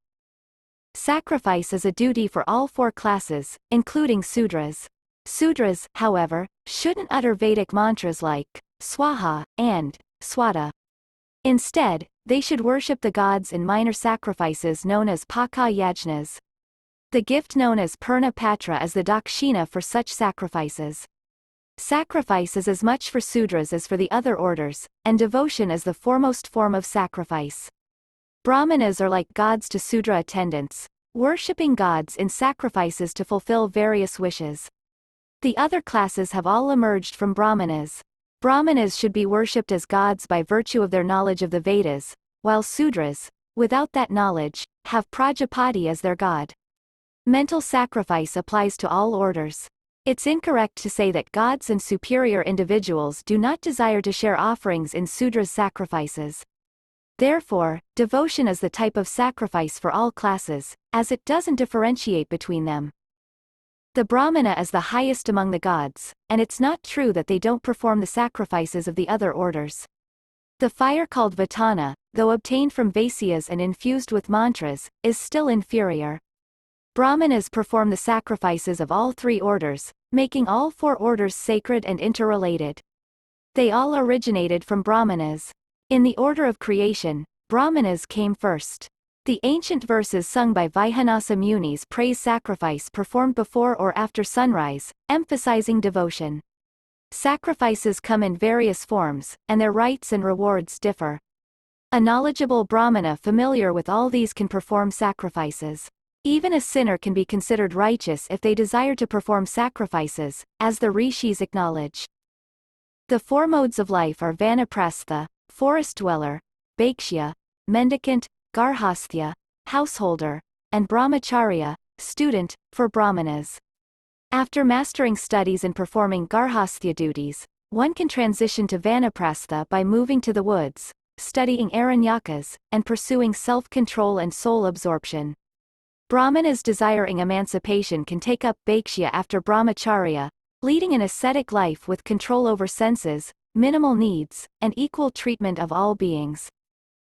Speaker 1: Sacrifice is a duty for all 4 classes, including Sudras. Sudras, however, shouldn't utter Vedic mantras like Swaha and Swata. Instead, they should worship the gods in minor sacrifices known as Paka Yajnas. The gift known as Purna Patra is the dakshina for such sacrifices. Sacrifice is as much for Sudras as for the other orders, and devotion is the foremost form of sacrifice. Brahmanas are like gods to Sudra attendants, worshipping gods in sacrifices to fulfill various wishes. The other classes have all emerged from Brahmanas. Brahmanas should be worshipped as gods by virtue of their knowledge of the Vedas, while Sudras, without that knowledge, have Prajapati as their god. Mental sacrifice applies to all orders. It's incorrect to say that gods and superior individuals do not desire to share offerings in Sudras' sacrifices. Therefore, devotion is the type of sacrifice for all classes, as it doesn't differentiate between them. The Brahmana is the highest among the gods, and it's not true that they don't perform the sacrifices of the other orders. The fire called Vatana, though obtained from Vaisyas and infused with mantras, is still inferior. Brahmanas perform the sacrifices of all three orders, making all four orders sacred and interrelated. They all originated from Brahmanas. In the order of creation, Brahmanas came first. The ancient verses sung by Vaihanasa munis praise sacrifice performed before or after sunrise, emphasizing devotion. Sacrifices come in various forms, and their rites and rewards differ. A knowledgeable Brahmana familiar with all these can perform sacrifices. Even a sinner can be considered righteous if they desire to perform sacrifices, as the rishis acknowledge. The four modes of life are vanaprastha, forest dweller, bhakshya, mendicant, garhasthya, householder, and brahmacharya, student, for brahmanas. After mastering studies and performing garhasthya duties, one can transition to vanaprastha by moving to the woods, studying aranyakas, and pursuing self-control and soul absorption. Brahmanas desiring emancipation can take up bhakshya after brahmacharya, leading an ascetic life with control over senses, minimal needs, and equal treatment of all beings.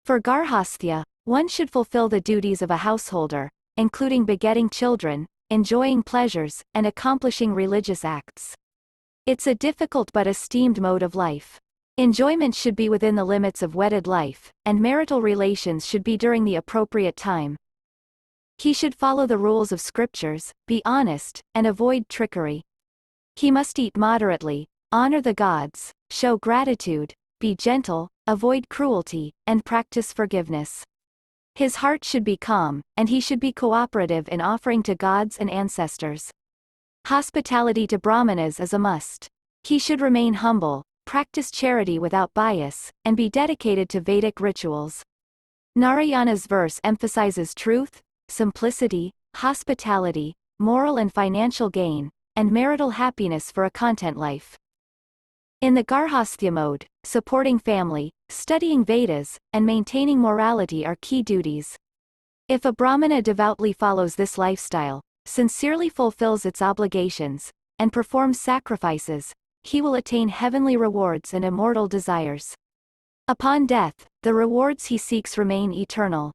Speaker 1: For garhasthya, one should fulfill the duties of a householder, including begetting children, enjoying pleasures, and accomplishing religious acts. It's a difficult but esteemed mode of life. Enjoyment should be within the limits of wedded life, and marital relations should be during the appropriate time. He should follow the rules of scriptures, be honest, and avoid trickery. He must eat moderately, honor the gods, show gratitude, be gentle, avoid cruelty, and practice forgiveness. His heart should be calm, and he should be cooperative in offering to gods and ancestors. Hospitality to Brahmanas is a must. He should remain humble, practice charity without bias, and be dedicated to Vedic rituals. Narayana's verse emphasizes truth, simplicity, hospitality, moral and financial gain, and marital happiness for a content life. In the Garhasthya mode, supporting family, studying Vedas, and maintaining morality are key duties. If a Brahmana devoutly follows this lifestyle, sincerely fulfills its obligations, and performs sacrifices, he will attain heavenly rewards and immortal desires. Upon death, the rewards he seeks remain eternal.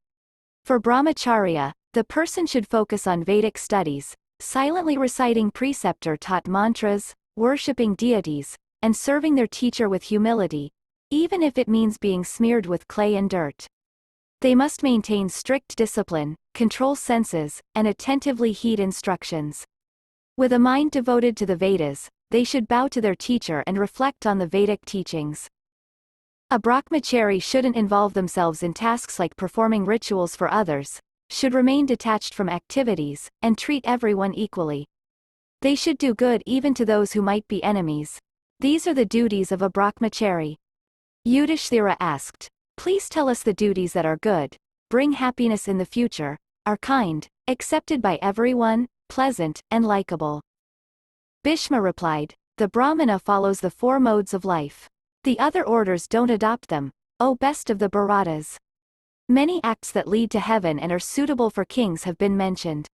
Speaker 1: For brahmacharya, the person should focus on Vedic studies, silently reciting preceptor-taught mantras, worshipping deities, and serving their teacher with humility, even if it means being smeared with clay and dirt. They must maintain strict discipline, control senses, and attentively heed instructions. With a mind devoted to the Vedas, they should bow to their teacher and reflect on the Vedic teachings. A brahmachari shouldn't involve themselves in tasks like performing rituals for others, should remain detached from activities, and treat everyone equally. They should do good even to those who might be enemies. These are the duties of a brahmachari. Yudhishthira asked, "Please tell us the duties that are good, bring happiness in the future, are kind, accepted by everyone, pleasant, and likable." Bhishma replied, "The Brahmana follows the four modes of life. The other orders don't adopt them, O best of the Bharatas." Many acts that lead to heaven and are suitable for kings have been mentioned.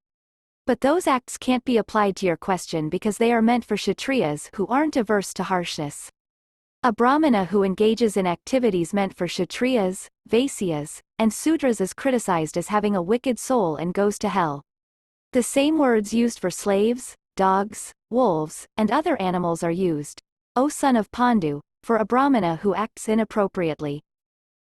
Speaker 1: But those acts can't be applied to your question because they are meant for Kshatriyas who aren't averse to harshness. A Brahmana who engages in activities meant for Kshatriyas, Vaisyas, and Sudras is criticized as having a wicked soul and goes to hell. The same words used for slaves, dogs, wolves, and other animals are used, O son of Pandu, for a Brahmana who acts inappropriately.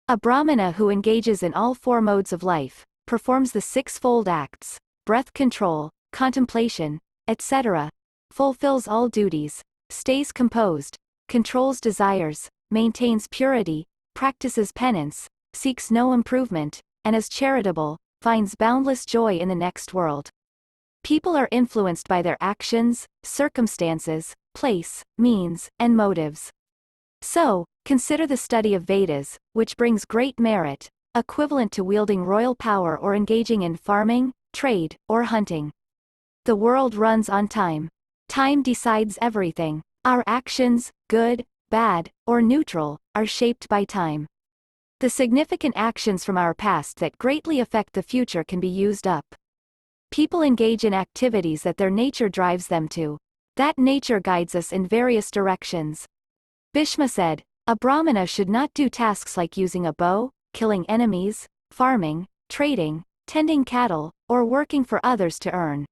Speaker 1: A Brahmana who engages in all four modes of life, performs the six-fold acts, breath control, contemplation, etc., fulfills all duties, stays composed, controls desires, maintains purity, practices penance, seeks no improvement, and is charitable, finds boundless joy in the next world. People are influenced by their actions, circumstances, place, means, and motives. So, consider the study of Vedas, which brings great merit, equivalent to wielding royal power or engaging in farming, trade, or hunting. The world runs on time. Time decides everything. Our actions, good, bad, or neutral, are shaped by time. The significant actions from our past that greatly affect the future can be used up. People engage in activities that their nature drives them to. That nature guides us in various directions. Bhishma said, a Brahmana should not do tasks like using a bow, killing enemies, farming, trading, tending cattle, or working for others to earn.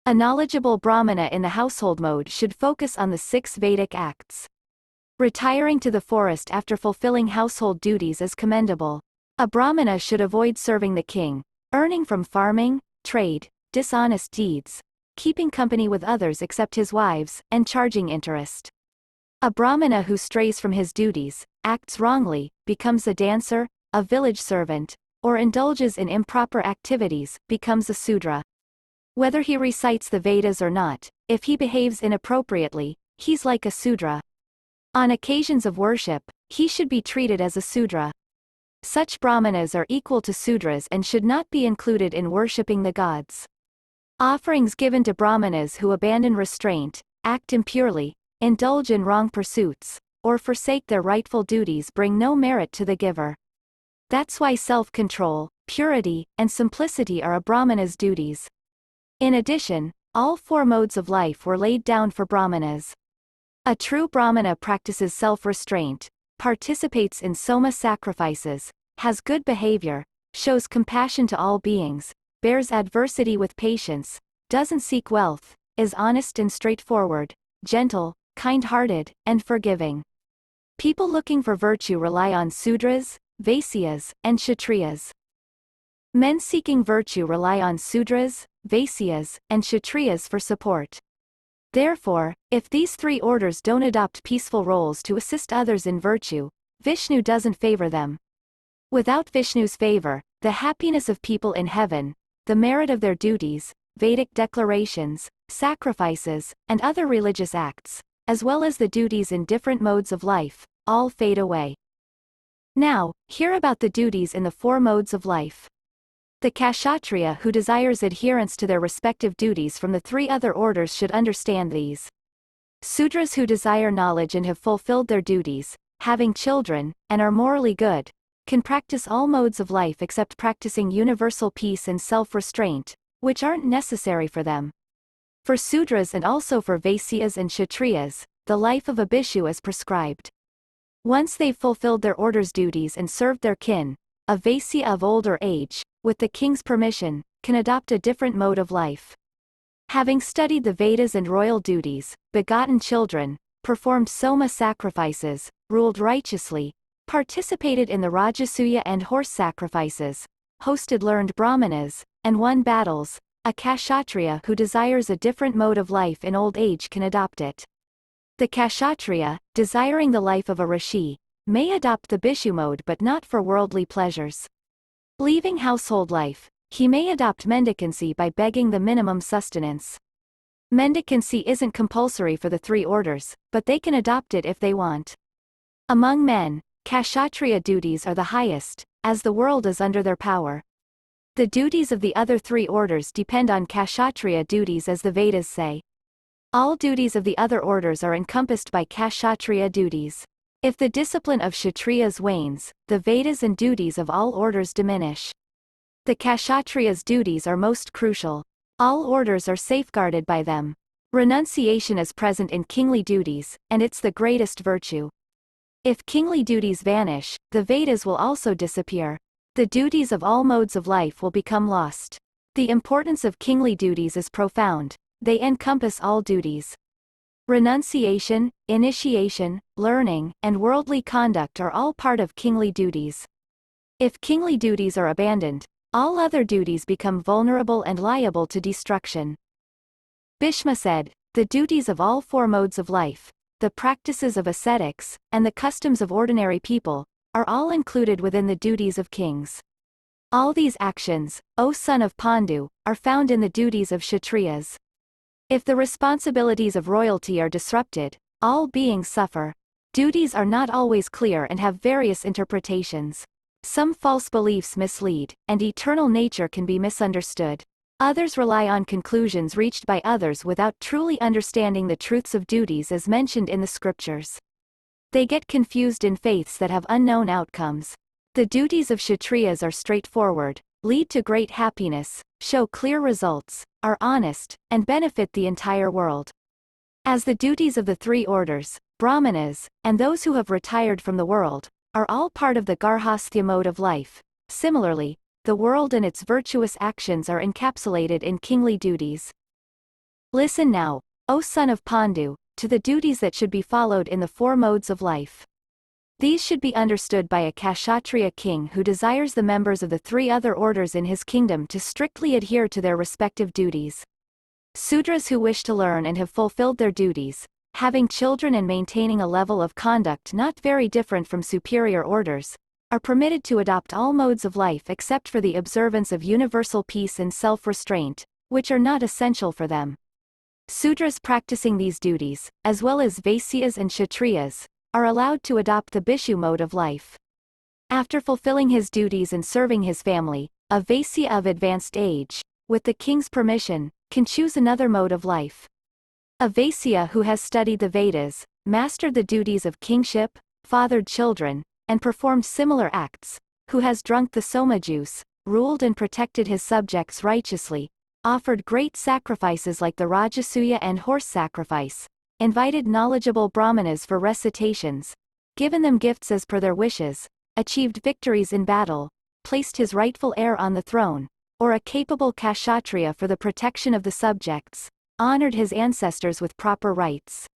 Speaker 1: A knowledgeable Brahmana in the household mode should focus on the 6 Vedic acts. Retiring to the forest after fulfilling household duties is commendable. A Brahmana should avoid serving the king, earning from farming, trade, dishonest deeds, keeping company with others except his wives, and charging interest. A Brahmana who strays from his duties, acts wrongly, becomes a dancer, a village servant, or indulges in improper activities, becomes a Sudra. Whether he recites the Vedas or not, if he behaves inappropriately, he's like a Sudra. On occasions of worship, he should be treated as a Sudra. Such Brahmanas are equal to Sudras and should not be included in worshipping the gods. Offerings given to Brahmanas who abandon restraint, act impurely, indulge in wrong pursuits, or forsake their rightful duties bring no merit to the giver. That's why self-control, purity, and simplicity are a Brahmana's duties. In addition, all 4 modes of life were laid down for Brahmanas. A true Brahmana practices self-restraint, participates in soma sacrifices, has good behavior, shows compassion to all beings, bears adversity with patience, doesn't seek wealth, is honest and straightforward, gentle, kind-hearted, and forgiving. People looking for virtue rely on Sudras, Vaisyas, and Kshatriyas. Men seeking virtue rely on Sudras, Vaisyas, and Kshatriyas for support. Therefore, if these 3 orders don't adopt peaceful roles to assist others in virtue, Vishnu doesn't favor them. Without Vishnu's favor, the happiness of people in heaven, the merit of their duties, Vedic declarations, sacrifices, and other religious acts, as well as the duties in different modes of life, all fade away. Now, hear about the duties in the 4 modes of life. The Kshatriya who desires adherence to their respective duties from the 3 other orders should understand these. Sudras who desire knowledge and have fulfilled their duties, having children, and are morally good, can practice all modes of life except practicing universal peace and self-restraint, which aren't necessary for them. For Sudras and also for Vaisyas and Kshatriyas, the life of a Bhikshu is prescribed. Once they've fulfilled their order's duties and served their kin, a Vaisya of older age, with the king's permission, can adopt a different mode of life. Having studied the Vedas and royal duties, begotten children, performed soma sacrifices, ruled righteously, participated in the Rajasuya and horse sacrifices, hosted learned Brahmanas, and won battles, a Kshatriya who desires a different mode of life in old age can adopt it. The Kshatriya, desiring the life of a rishi, may adopt the Bhikshu mode but not for worldly pleasures. Leaving household life, he may adopt mendicancy by begging the minimum sustenance. Mendicancy isn't compulsory for the 3 orders, but they can adopt it if they want. Among men, Kshatriya duties are the highest, as the world is under their power. The duties of the other 3 orders depend on Kshatriya duties as the Vedas say. All duties of the other orders are encompassed by Kshatriya duties. If the discipline of Kshatriyas wanes, the Vedas and duties of all orders diminish. The Kshatriya's duties are most crucial. All orders are safeguarded by them. Renunciation is present in kingly duties, and it's the greatest virtue. If kingly duties vanish, the Vedas will also disappear. The duties of all modes of life will become lost. The importance of kingly duties is profound. They encompass all duties. Renunciation, initiation, learning, and worldly conduct are all part of kingly duties. If kingly duties are abandoned, all other duties become vulnerable and liable to destruction. Bhishma said, the duties of all four modes of life, the practices of ascetics, and the customs of ordinary people, are all included within the duties of kings. All these actions, O son of Pandu, are found in the duties of Kshatriyas. If the responsibilities of royalty are disrupted, all beings suffer. Duties are not always clear and have various interpretations. Some false beliefs mislead, and eternal nature can be misunderstood. Others rely on conclusions reached by others without truly understanding the truths of duties as mentioned in the scriptures. They get confused in faiths that have unknown outcomes. The duties of Kshatriyas are straightforward, lead to great happiness, show clear results, are honest, and benefit the entire world. As the duties of the three orders, Brahmanas, and those who have retired from the world, are all part of the Garhasthya mode of life. Similarly, the world and its virtuous actions are encapsulated in kingly duties. Listen now, O son of Pandu, to the duties that should be followed in the four modes of life. These should be understood by a Kshatriya king who desires the members of the three other orders in his kingdom to strictly adhere to their respective duties. Sudras who wish to learn and have fulfilled their duties, having children and maintaining a level of conduct not very different from superior orders, are permitted to adopt all modes of life except for the observance of universal peace and self-restraint, which are not essential for them. Sudras practicing these duties, as well as Vaisyas and Kshatriyas, are allowed to adopt the Bhishu mode of life. After fulfilling his duties and serving his family, a Vaisya of advanced age, with the king's permission, can choose another mode of life. A Vaisya who has studied the Vedas, mastered the duties of kingship, fathered children, and performed similar acts, who has drunk the soma juice, ruled and protected his subjects righteously, offered great sacrifices like the Rajasuya and horse sacrifice, invited knowledgeable brahmanas for recitations, given them gifts as per their wishes, achieved victories in battle, placed his rightful heir on the throne, or a capable Kshatriya for the protection of the subjects, honored his ancestors with proper rites,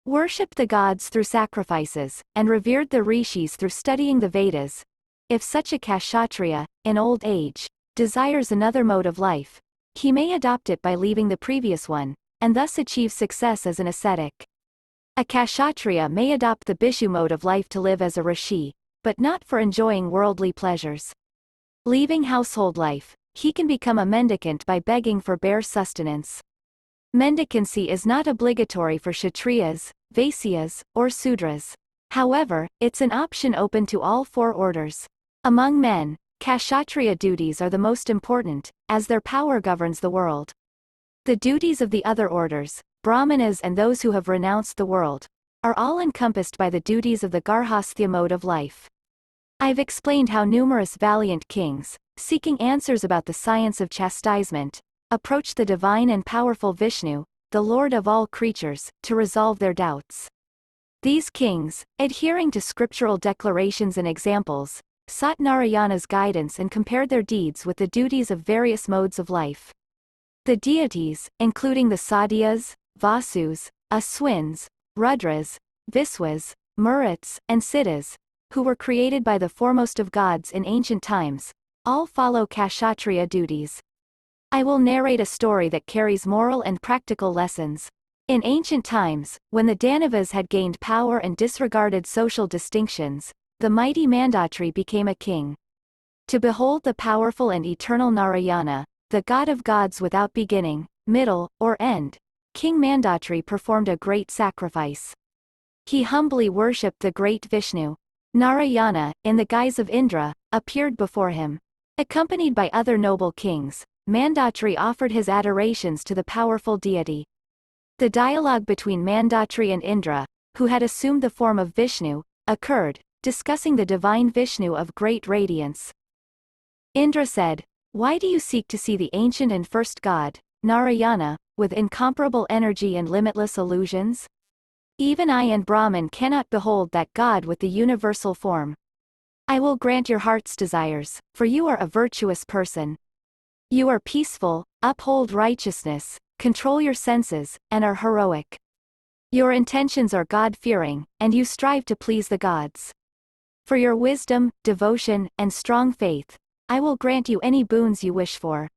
Speaker 1: worshipped the gods through sacrifices, and revered the rishis through studying the Vedas. If such a Kshatriya, in old age, desires another mode of life, he may adopt it by leaving the previous one, and thus achieve success as an ascetic. A Kshatriya may adopt the Bhishu mode of life to live as a rishi, but not for enjoying worldly pleasures. Leaving household life, he can become a mendicant by begging for bare sustenance. Mendicancy is not obligatory for Kshatriyas, Vaisyas, or Sudras. However, it's an option open to all four orders. Among men, Kshatriya duties are the most important, as their power governs the world. The duties of the other orders, Brahmanas and those who have renounced the world, are all encompassed by the duties of the Garhasthya mode of life. I've explained how numerous valiant kings, seeking answers about the science of chastisement, approached the divine and powerful Vishnu, the Lord of all creatures, to resolve their doubts. These kings, adhering to scriptural declarations and examples, sought Narayana's guidance and compared their deeds with the duties of various modes of life. The deities, including the Satyas, Vasus, Aswins, Rudras, Viswas, Maruts, and Siddhas, who were created by the foremost of gods in ancient times, all follow Kshatriya duties. I will narrate a story that carries moral and practical lessons. In ancient times, when the Danavas had gained power and disregarded social distinctions, the mighty Mandatri became a king. To behold the powerful and eternal Narayana, the god of gods without beginning, middle, or end, King Mandatri performed a great sacrifice. He humbly worshipped the great Vishnu. Narayana, in the guise of Indra, appeared before him. Accompanied by other noble kings, Mandatri offered his adorations to the powerful deity. The dialogue between Mandatri and Indra, who had assumed the form of Vishnu, occurred, discussing the divine Vishnu of great radiance. Indra said, "Why do you seek to see the ancient and first god, Narayana, with incomparable energy and limitless illusions? Even I and Brahman cannot behold that god with the universal form. I will grant your heart's desires, for you are a virtuous person. You are peaceful, uphold righteousness, control your senses, and are heroic. Your intentions are God-fearing, and you strive to please the gods. For your wisdom, devotion, and strong faith, I will grant you any boons you wish for."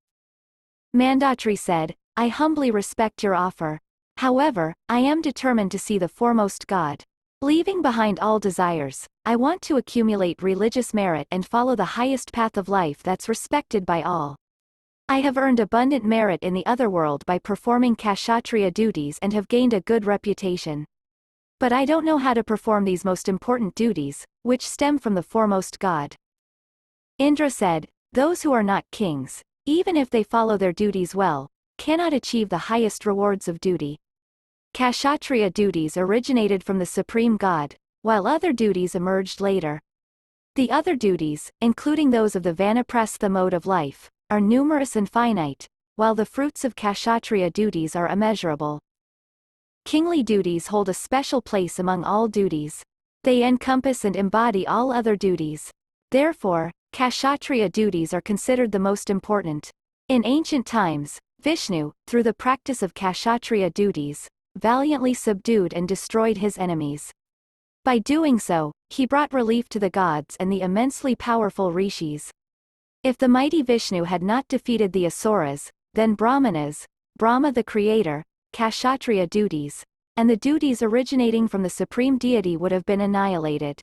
Speaker 1: Mandatri said, "I humbly respect your offer. However, I am determined to see the foremost God. Leaving behind all desires, I want to accumulate religious merit and follow the highest path of life that's respected by all. I have earned abundant merit in the other world by performing Kshatriya duties and have gained a good reputation. But I don't know how to perform these most important duties, which stem from the foremost God. Indra said, "Those who are not kings, even if they follow their duties well, cannot achieve the highest rewards of duty. Kshatriya duties originated from the supreme God, while other duties emerged later. The other duties, including those of the vanaprastha mode of life, are numerous and finite, while the fruits of Kshatriya duties are immeasurable. Kingly duties hold a special place among all duties. They encompass and embody all other duties. Therefore, Kshatriya duties are considered the most important. In ancient times, Vishnu, through the practice of Kshatriya duties, valiantly subdued and destroyed his enemies. By doing so, he brought relief to the gods and the immensely powerful rishis. If the mighty Vishnu had not defeated the Asuras, then Brahmanas, Brahma the creator, Kshatriya duties, and the duties originating from the supreme deity would have been annihilated.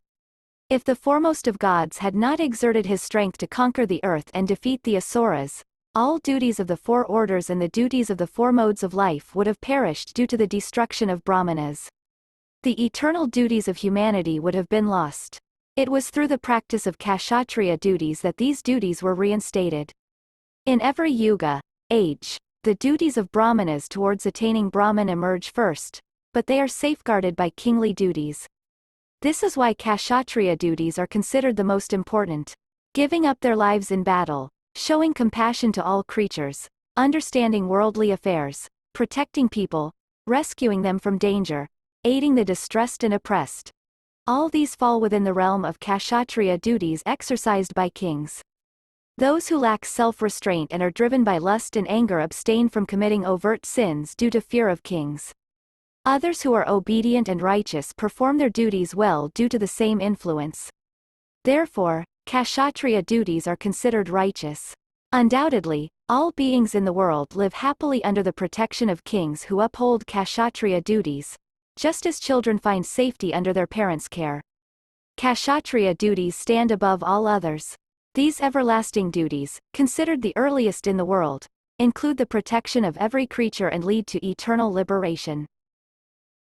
Speaker 1: If the foremost of gods had not exerted his strength to conquer the earth and defeat the Asuras, all duties of the four orders and the duties of the four modes of life would have perished due to the destruction of Brahmanas. The eternal duties of humanity would have been lost. It was through the practice of Kshatriya duties that these duties were reinstated. In every yuga, age, the duties of Brahmanas towards attaining Brahman emerge first, but they are safeguarded by kingly duties. This is why Kshatriya duties are considered the most important. Giving up their lives in battle, showing compassion to all creatures, understanding worldly affairs, protecting people, rescuing them from danger, aiding the distressed and oppressed. All these fall within the realm of Kshatriya duties exercised by kings. Those who lack self-restraint and are driven by lust and anger abstain from committing overt sins due to fear of kings. Others who are obedient and righteous perform their duties well due to the same influence. Therefore, Kshatriya duties are considered righteous. Undoubtedly, all beings in the world live happily under the protection of kings who uphold Kshatriya duties, just as children find safety under their parents' care. Kshatriya duties stand above all others. These everlasting duties, considered the earliest in the world, include the protection of every creature and lead to eternal liberation.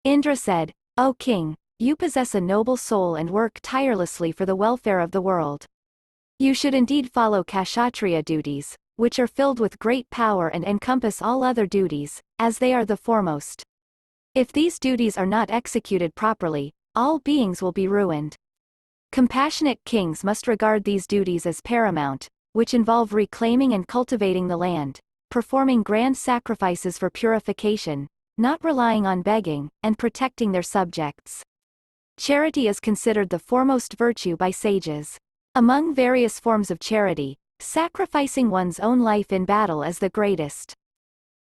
Speaker 1: Indra said, "O king, you possess a noble soul and work tirelessly for the welfare of the world. You should indeed follow Kshatriya duties, which are filled with great power and encompass all other duties, as they are the foremost. If these duties are not executed properly, all beings will be ruined. Compassionate kings must regard these duties as paramount, which involve reclaiming and cultivating the land, performing grand sacrifices for purification, not relying on begging, and protecting their subjects. Charity is considered the foremost virtue by sages. Among various forms of charity, sacrificing one's own life in battle is the greatest.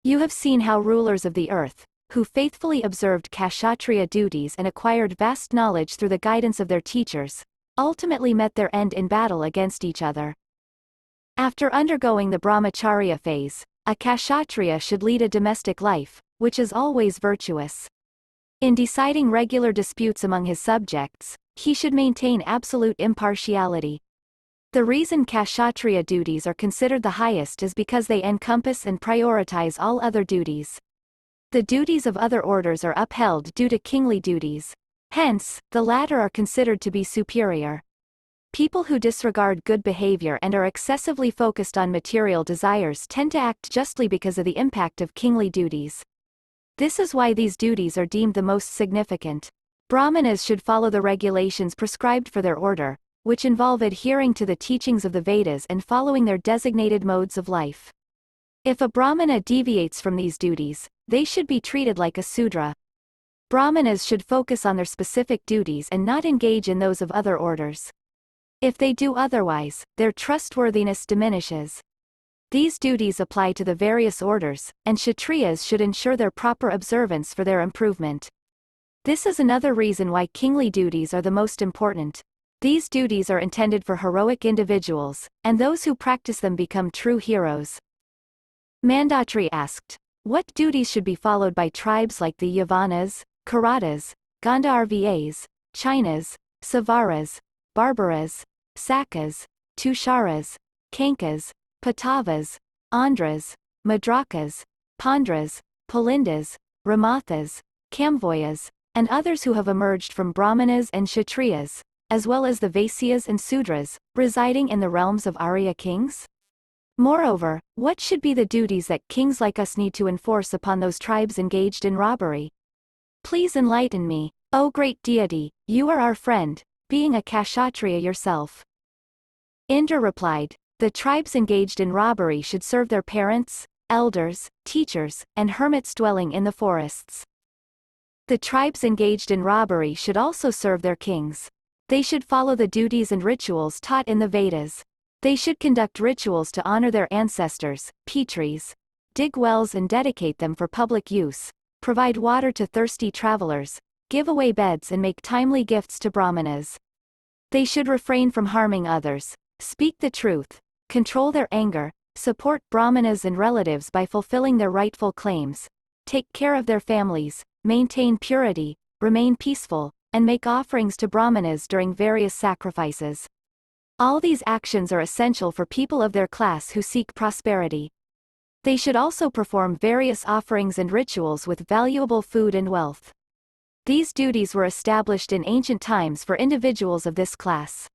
Speaker 1: You have seen how rulers of the earth, who faithfully observed Kshatriya duties and acquired vast knowledge through the guidance of their teachers, ultimately met their end in battle against each other. After undergoing the brahmacharya phase, a Kshatriya should lead a domestic life, which is always virtuous. In deciding regular disputes among his subjects, he should maintain absolute impartiality. The reason Kshatriya duties are considered the highest is because they encompass and prioritize all other duties. The duties of other orders are upheld due to kingly duties. Hence, the latter are considered to be superior. People who disregard good behavior and are excessively focused on material desires tend to act justly because of the impact of kingly duties. This is why these duties are deemed the most significant. Brahmanas should follow the regulations prescribed for their order, which involve adhering to the teachings of the Vedas and following their designated modes of life. If a Brahmana deviates from these duties, they should be treated like a Sudra. Brahmanas should focus on their specific duties and not engage in those of other orders. If they do otherwise, their trustworthiness diminishes. These duties apply to the various orders, and Kshatriyas should ensure their proper observance for their improvement. This is another reason why kingly duties are the most important. These duties are intended for heroic individuals, and those who practice them become true heroes. Mandatri asked, What duties should be followed by tribes like the Yavanas, Karatas, Gandharvas, Chinas, Savaras, Barbaras, Sakas, Tusharas, Kankas, Patavas, Andhras, Madrakas, Pandras, Palindas, Ramathas, Kamvoyas, and others who have emerged from Brahmanas and Kshatriyas, as well as the Vaisyas and Sudras, residing in the realms of Arya kings? Moreover, what should be the duties that kings like us need to enforce upon those tribes engaged in robbery? Please enlighten me, O great deity, you are our friend, being a Kshatriya yourself. Indra replied, the tribes engaged in robbery should serve their parents, elders, teachers, and hermits dwelling in the forests. The tribes engaged in robbery should also serve their kings. They should follow the duties and rituals taught in the Vedas. They should conduct rituals to honor their ancestors, Pitris, dig wells and dedicate them for public use, provide water to thirsty travelers, give away beds and make timely gifts to Brahmanas. They should refrain from harming others, speak the truth, control their anger, support Brahmanas and relatives by fulfilling their rightful claims, take care of their families, maintain purity, remain peaceful, and make offerings to Brahmanas during various sacrifices. All these actions are essential for people of their class who seek prosperity. They should also perform various offerings and rituals with valuable food and wealth. These duties were established in ancient times for individuals of this class.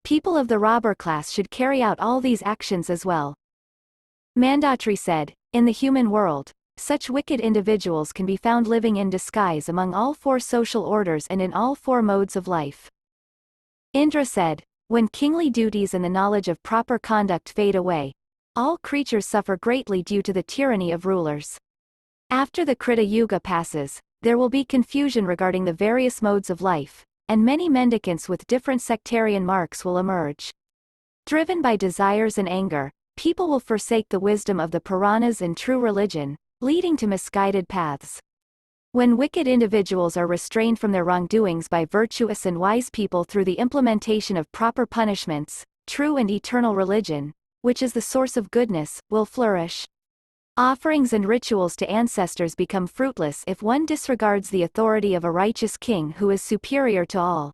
Speaker 1: People of the robber class should carry out all these actions as well. Mandatri said, in the human world, such wicked individuals can be found living in disguise among all four social orders and in all four modes of life. Indra said, when kingly duties and the knowledge of proper conduct fade away, all creatures suffer greatly due to the tyranny of rulers. After the Krita Yuga passes, there will be confusion regarding the various modes of life, and many mendicants with different sectarian marks will emerge. Driven by desires and anger, people will forsake the wisdom of the Puranas and true religion, leading to misguided paths. When wicked individuals are restrained from their wrongdoings by virtuous and wise people through the implementation of proper punishments, true and eternal religion, which is the source of goodness, will flourish. Offerings and rituals to ancestors become fruitless if one disregards the authority of a righteous king who is superior to all.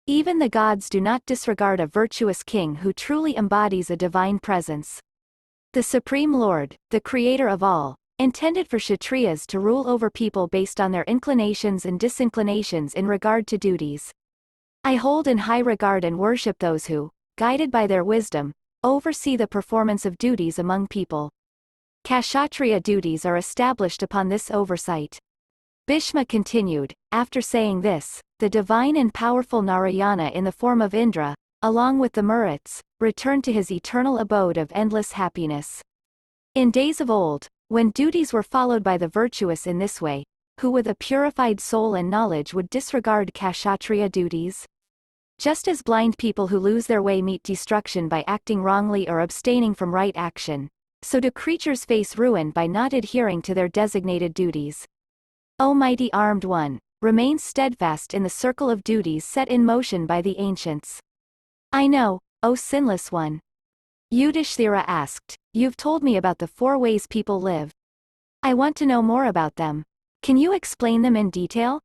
Speaker 1: Even the gods do not disregard a virtuous king who truly embodies a divine presence. The Supreme Lord, the creator of all, intended for Kshatriyas to rule over people based on their inclinations and disinclinations in regard to duties. I hold in high regard and worship those who, guided by their wisdom, oversee the performance of duties among people. Kshatriya duties are established upon this oversight. Bhishma continued, after saying this, the divine and powerful Narayana in the form of Indra, along with the Maruts, returned to his eternal abode of endless happiness. In days of old, when duties were followed by the virtuous in this way, who with a purified soul and knowledge would disregard Kshatriya duties? Just as blind people who lose their way meet destruction by acting wrongly or abstaining from right action, so do creatures face ruin by not adhering to their designated duties. O mighty armed one, remain steadfast in the circle of duties set in motion by the ancients. I know, O sinless one. Yudhishthira asked, you've told me about the 4 ways people live. I want to know more about them. Can you explain them in detail?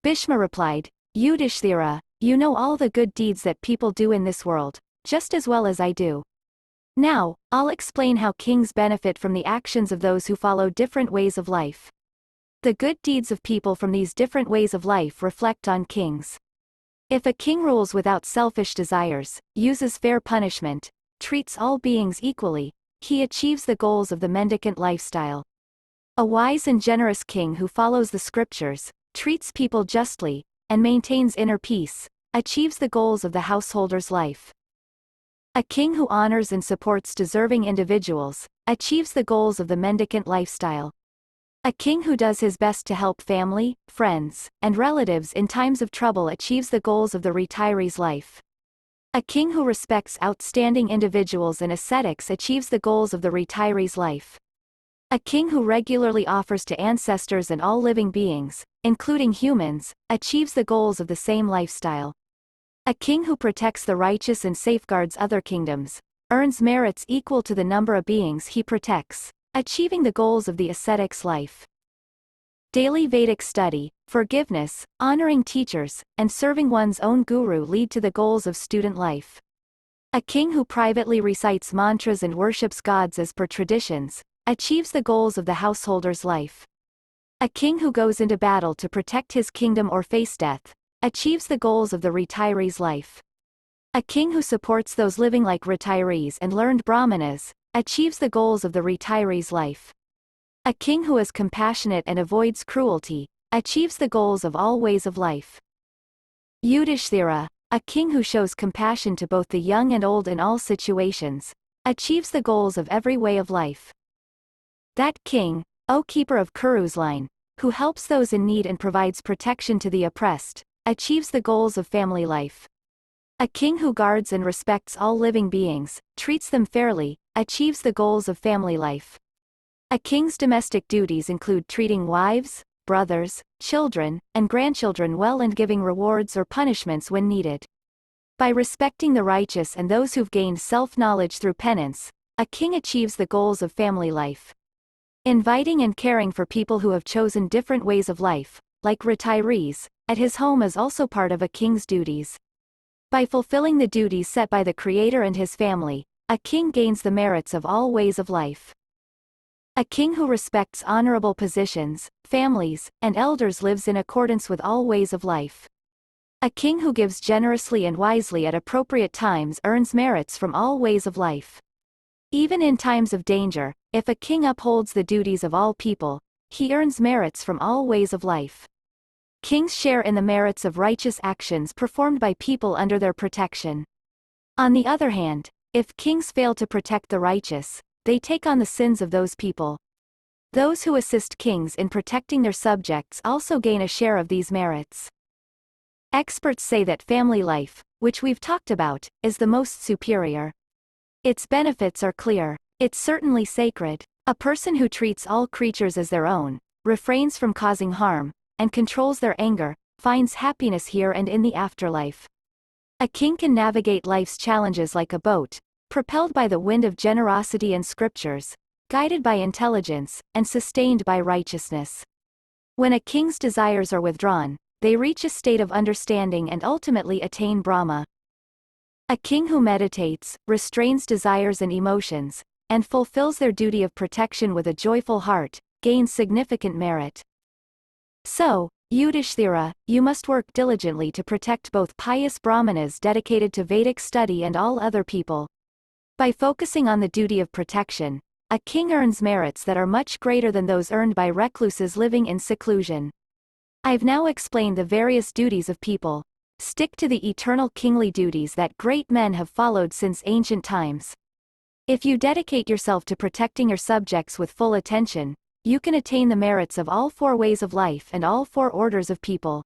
Speaker 1: Bhishma replied, Yudhishthira, you know all the good deeds that people do in this world, just as well as I do. Now, I'll explain how kings benefit from the actions of those who follow different ways of life. The good deeds of people from these different ways of life reflect on kings. If a king rules without selfish desires, uses fair punishment, treats all beings equally, he achieves the goals of the mendicant lifestyle. A wise and generous king who follows the scriptures, treats people justly, and maintains inner peace, achieves the goals of the householder's life. A king who honors and supports deserving individuals, achieves the goals of the mendicant lifestyle. A king who does his best to help family, friends, and relatives in times of trouble achieves the goals of the retiree's life. A king who respects outstanding individuals and ascetics achieves the goals of the retiree's life. A king who regularly offers to ancestors and all living beings, including humans, achieves the goals of the same lifestyle. A king who protects the righteous and safeguards other kingdoms, earns merits equal to the number of beings he protects, achieving the goals of the ascetic's life. Daily Vedic study, forgiveness, honoring teachers, and serving one's own guru lead to the goals of student life. A king who privately recites mantras and worships gods as per traditions, achieves the goals of the householder's life. A king who goes into battle to protect his kingdom or face death, achieves the goals of the retiree's life. A king who supports those living like retirees and learned brahmanas, achieves the goals of the retiree's life. A king who is compassionate and avoids cruelty, achieves the goals of all ways of life. Yudhishthira, a king who shows compassion to both the young and old in all situations, achieves the goals of every way of life. That king, O keeper of Kuru's line, who helps those in need and provides protection to the oppressed, achieves the goals of family life. A king who guards and respects all living beings, treats them fairly, achieves the goals of family life. A king's domestic duties include treating wives, brothers, children, and grandchildren well and giving rewards or punishments when needed. By respecting the righteous and those who've gained self-knowledge through penance, a king achieves the goals of family life. Inviting and caring for people who have chosen different ways of life, like retirees, at his home is also part of a king's duties. By fulfilling the duties set by the Creator and his family, a king gains the merits of all ways of life. A king who respects honorable positions, families, and elders lives in accordance with all ways of life. A king who gives generously and wisely at appropriate times earns merits from all ways of life. Even in times of danger, if a king upholds the duties of all people, he earns merits from all ways of life. Kings share in the merits of righteous actions performed by people under their protection. On the other hand, if kings fail to protect the righteous, they take on the sins of those people. Those who assist kings in protecting their subjects also gain a share of these merits. Experts say that family life, which we've talked about, is the most superior. Its benefits are clear. It's certainly sacred. A person who treats all creatures as their own, refrains from causing harm, and controls their anger, finds happiness here and in the afterlife. A king can navigate life's challenges like a boat, propelled by the wind of generosity and scriptures, guided by intelligence, and sustained by righteousness. When a king's desires are withdrawn, they reach a state of understanding and ultimately attain Brahma. A king who meditates, restrains desires and emotions, and fulfills their duty of protection with a joyful heart, gains significant merit. So, Yudhishthira, you must work diligently to protect both pious brahmanas dedicated to Vedic study and all other people. By focusing on the duty of protection, a king earns merits that are much greater than those earned by recluses living in seclusion. I've now explained the various duties of people. Stick to the eternal kingly duties that great men have followed since ancient times. If you dedicate yourself to protecting your subjects with full attention, you can attain the merits of all four ways of life and all four orders of people.